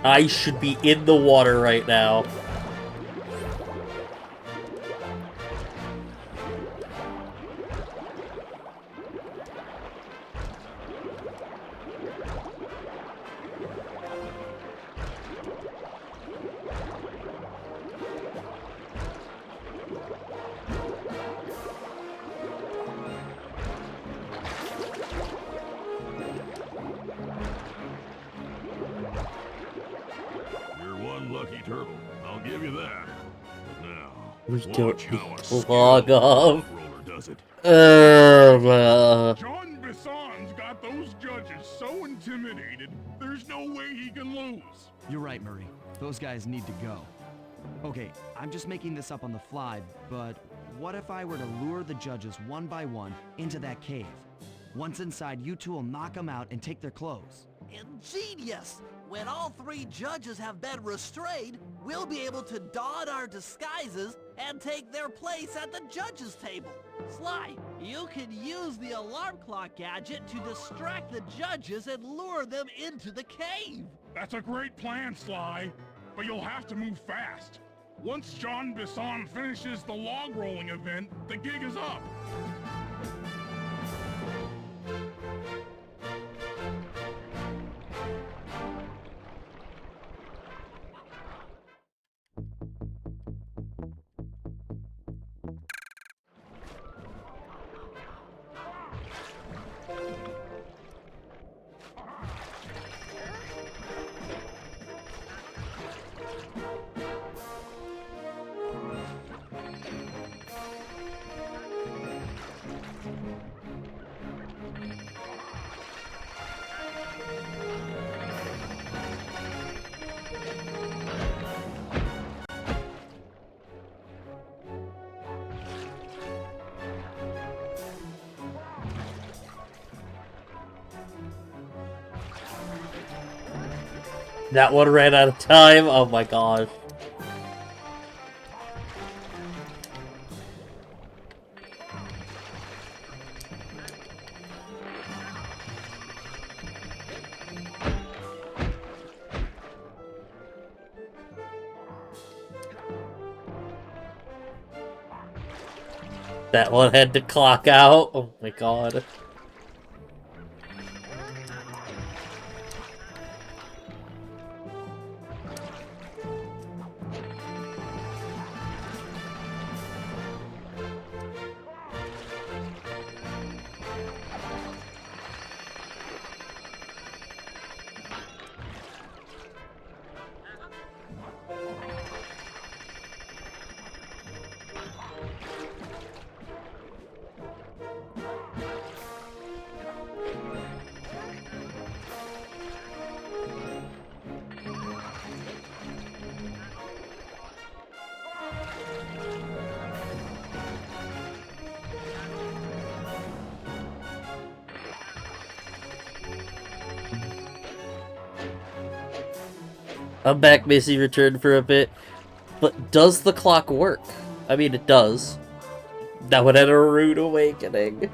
I should be in the water right now. You're one lucky turtle. I'll give you that. But now, We don't watch how a need to skilled log off. roller does it. John Bisson's got those judges so intimidated, there's no way he can lose. You're right, Murray. Those guys need to go. Okay, I'm just making this up on the fly, but what if I were to lure the judges one by one into that cave? Once inside, you two will knock them out and take their clothes. Ingenious! When all three judges have been restrained, we'll be able to don our disguises and take their place at the judges' table. Sly, you can use the alarm clock gadget to distract the judges and lure them into the cave. That's a great plan, Sly, but you'll have to move fast. Once John Bisson finishes the log rolling event, the gig is up. That one ran out of time. Oh my gosh. That one had to clock out. Oh my god. I'm back, Missy returned for a bit. But does the clock work? I mean, it does. That would have a rude awakening.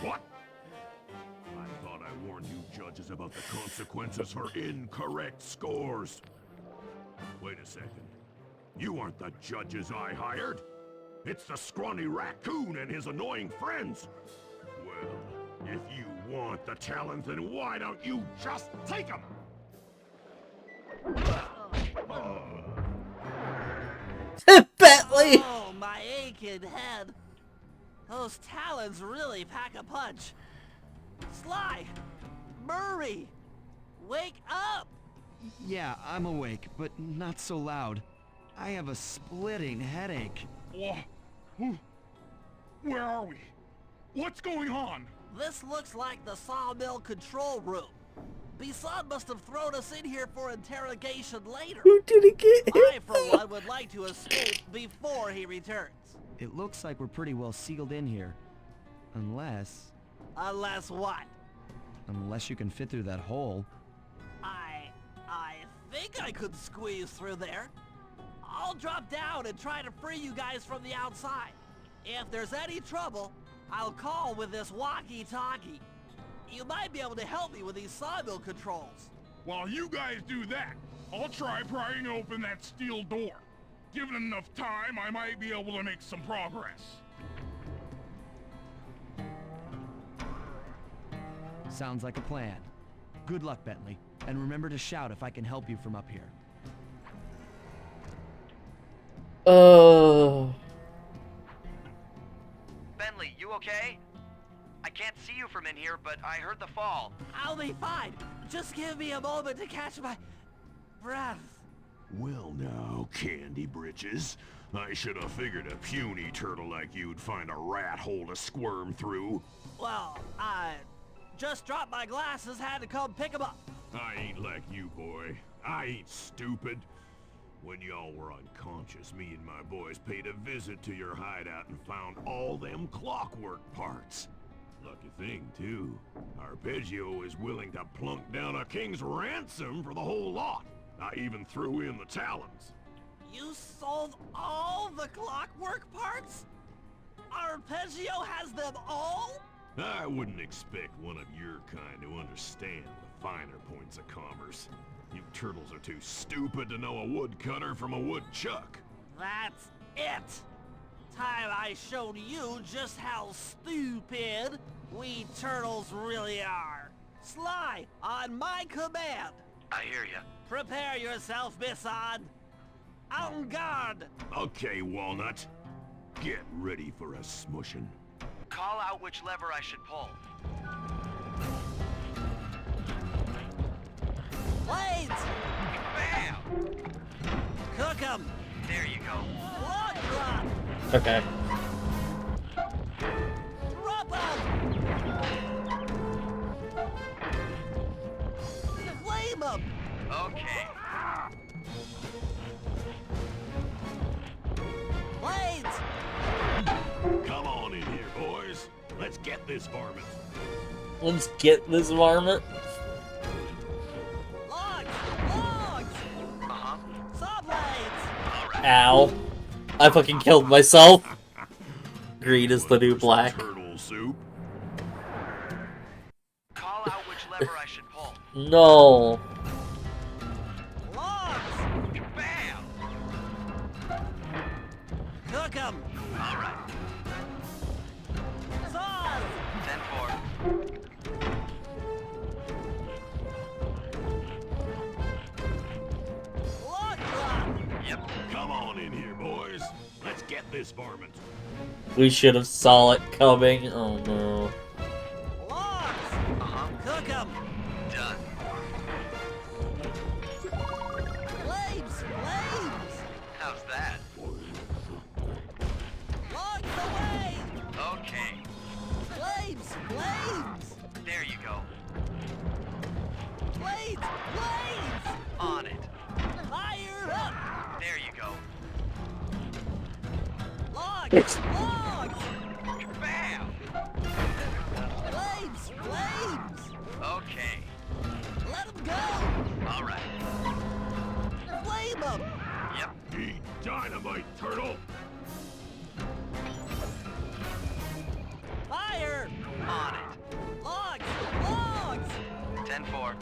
What? I thought I warned you judges about the consequences for incorrect scores. Wait a second. You aren't the judges I hired. It's the scrawny raccoon and his annoying friends. Well, if you want the talent, then why don't you just take them? Bentley! Oh, my aching head. Those talons really pack a punch. Sly! Murray! Wake up! Yeah, I'm awake, but not so loud. I have a splitting headache. Where are we? What's going on? This looks like the sawmill control room. Bison must have thrown us in here for interrogation later. Who did it get? I, for one, would like to escape before he returns. It looks like we're pretty well sealed in here. Unless Unless what? you can fit through that hole. I think I could squeeze through there. I'll drop down and try to free you guys from the outside. If there's any trouble, I'll call with this walkie-talkie. You might be able to help me with these sawmill controls. While you guys do that, I'll try prying open that steel door. Given enough time, I might be able to make some progress. Sounds like a plan. Good luck, Bentley. And remember to shout if I can help you from up here. Bentley, you okay? I can't see you from in here, but I heard the fall. I'll be fine. Just give me a moment to catch my breath. Well now, Candy Britches. I should have figured a puny turtle like you'd find a rat hole to squirm through. Well, I just dropped my glasses, had to come pick them up. I ain't like you, boy. I ain't stupid. When y'all were unconscious, me and my boys paid a visit to your hideout and found all them clockwork parts. Lucky thing, too. Arpeggio is willing to plunk down a king's ransom for the whole lot. I even threw in the talons. You sold all the clockwork parts? Arpeggio has them all? I wouldn't expect one of your kind to understand the finer points of commerce. You turtles are too stupid to know a woodcutter from a woodchuck. That's it. Time I showed you just how stupid we turtles really are. Sly, on my command. I hear ya. Prepare yourself, Bison. En garde. Okay, Walnut. Get ready for a smushin'. Call out which lever I should pull. Blades! Bam! Cook 'em! There you go. Log drop! Okay. Drop 'em! Flame 'em! Okay. Blades! Come on in here, boys. Let's get this varmint. Let's get this varmint. Logs! Logs! Uh-huh. Saw blades! All right. Ow. I fucking killed myself. Green is the new black. Turtle soup. Call out which lever I should pull. No. Logs! Bam! Cook 'em! All right. Saws! 10-4. Log drop! Yep. Come on in here, boys. Let's get this varmint. We should have saw it coming. Oh no. Logs! Uh-huh. Cook 'em! Done. Flames! Flames! How's that? Logs away! Okay. Flames! Flames! There you go. Blades! Blades! On it. Fire up! There you go. Logs! Logs! Bam! Flames! Flames! Okay. Let 'em go! All right. Flame 'em! Yep. Eat dynamite, turtle. Fire! On it. Logs! Logs! 10-4.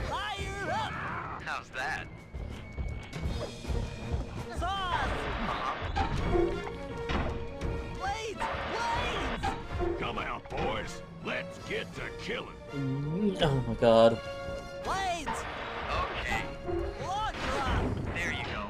Fire up! How's that? Saws! Uh-huh. Blades! Blades! Come out, boys. Let's get to killing. Oh my god. Blades! Okay. Log drop! There you go.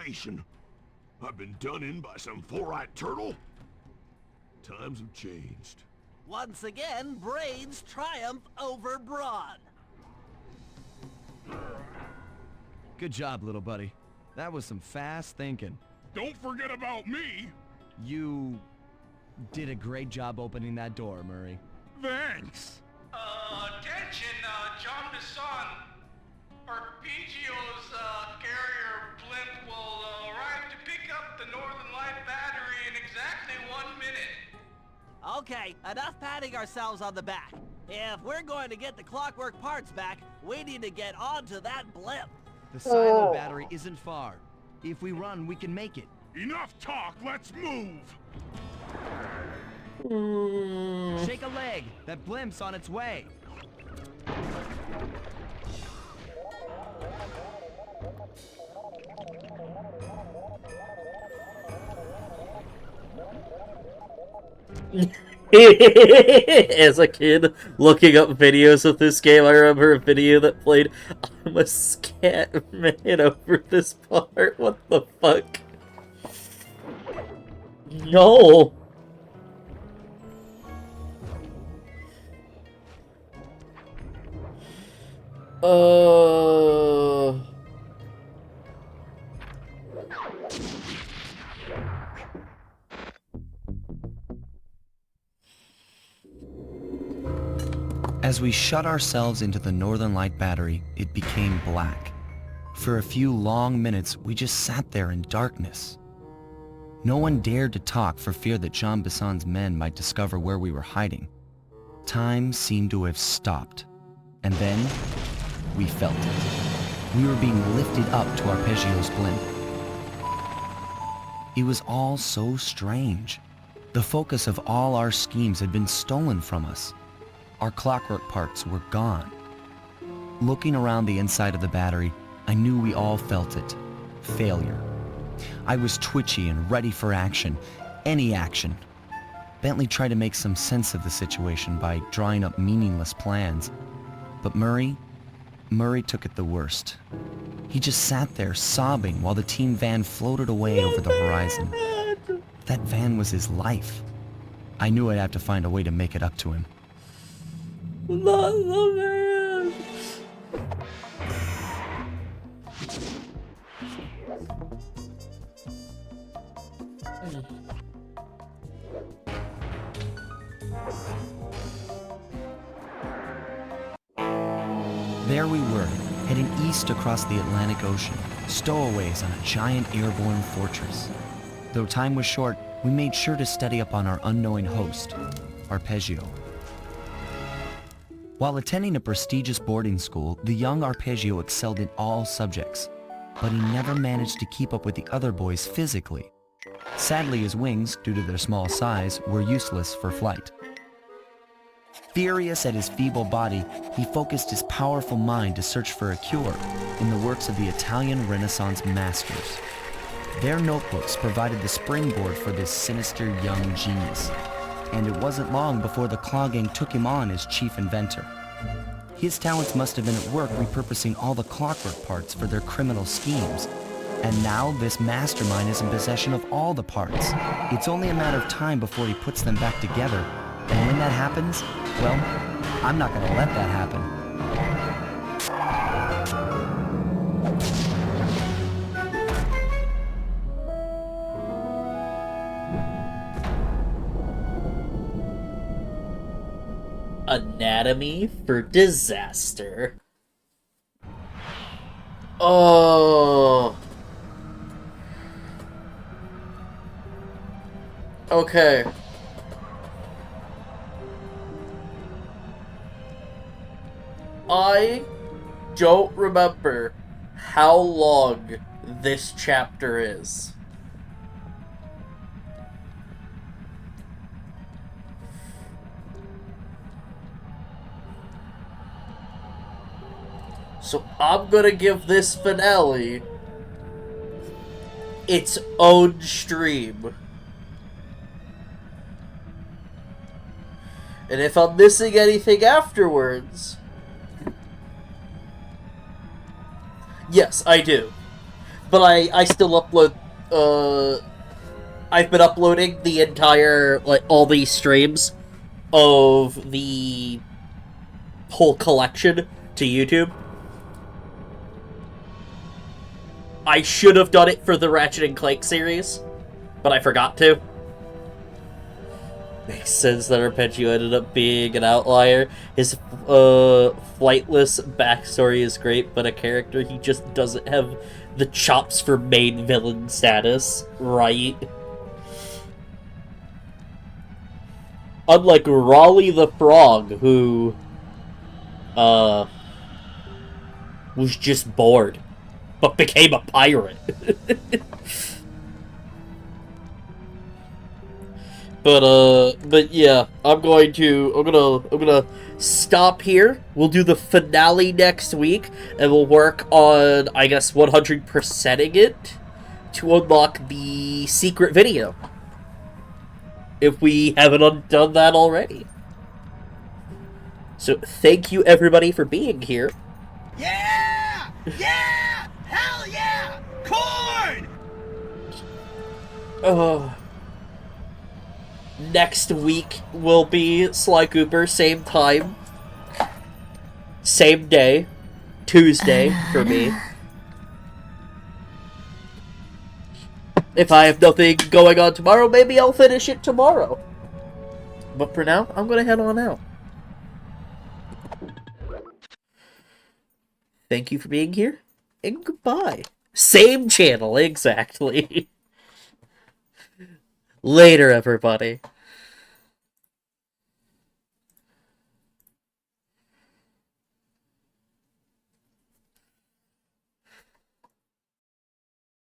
starvation. I've been done in by some four-eyed turtle? Times have changed. Once again, brains triumph over brawn. Good job, little buddy. That was some fast thinking. Don't forget about me. You did a great job opening that door, Murray. Thanks. Attention, John Bisson. Arpeggio's carrier blimp will arrive to pick up the Northern Light battery in exactly 1 minute. Okay, enough patting ourselves on the back. If we're going to get the clockwork parts back, we need to get onto that blimp. The silo battery isn't far. If we run, we can make it. Enough talk, let's move. Shake a leg. That blimp's on its way. As a kid, looking up videos of this game, I remember a video that played, I'm a scat man over this part. What the fuck? No! As we shut ourselves into the Northern Light battery, it became black. For a few long minutes, we just sat there in darkness. No one dared to talk for fear that Jean Bisson's men might discover where we were hiding. Time seemed to have stopped. And then, we felt it. We were being lifted up to Arpeggio's blimp. It was all so strange. The focus of all our schemes had been stolen from us. Our clockwork parts were gone. Looking around the inside of the battery, I knew we all felt it. Failure. I was twitchy and ready for action. Any action. Bentley tried to make some sense of the situation by drawing up meaningless plans. But Murray took it the worst. He just sat there sobbing while the team van floated away over the horizon. That van was his life. I knew I'd have to find a way to make it up to him. Not the man! There we were, heading east across the Atlantic Ocean, stowaways on a giant airborne fortress. Though time was short, we made sure to study up on our unknowing host, Arpeggio. While attending a prestigious boarding school, the young Arpeggio excelled in all subjects, but he never managed to keep up with the other boys physically. Sadly, his wings, due to their small size, were useless for flight. Furious at his feeble body, he focused his powerful mind to search for a cure in the works of the Italian Renaissance masters. Their notebooks provided the springboard for this sinister young genius, and it wasn't long before the Claw Gang took him on as chief inventor. His talents must have been at work repurposing all the clockwork parts for their criminal schemes. And now this mastermind is in possession of all the parts. It's only a matter of time before he puts them back together. And when that happens, well, I'm not gonna let that happen. Anatomy for disaster. Oh. Okay. I don't remember how long this chapter is. So I'm gonna give this finale its own stream. And if I'm missing anything afterwards... Yes, I do. but I still upload, I've been uploading the entire, like, all these streams of the whole collection to YouTube. I should have done it for the Ratchet and Clank series, but I forgot to. Makes sense that Arpeggio ended up being an outlier. His flightless backstory is great, but a character he just doesn't have the chops for main villain status, right? Unlike Raleigh the Frog, who was just bored, but became a pirate. But yeah, I'm gonna stop here. We'll do the finale next week, and we'll work on, I guess, 100%ing it to unlock the secret video. If we haven't done that already. So, thank you everybody for being here. Yeah! Yeah! Hell yeah! Corn! Next week will be Sly Cooper, same time, same day, Tuesday for me. If I have nothing going on tomorrow, maybe I'll finish it tomorrow. But for now, I'm gonna head on out. Thank you for being here, and goodbye. Same channel, exactly. Later, everybody.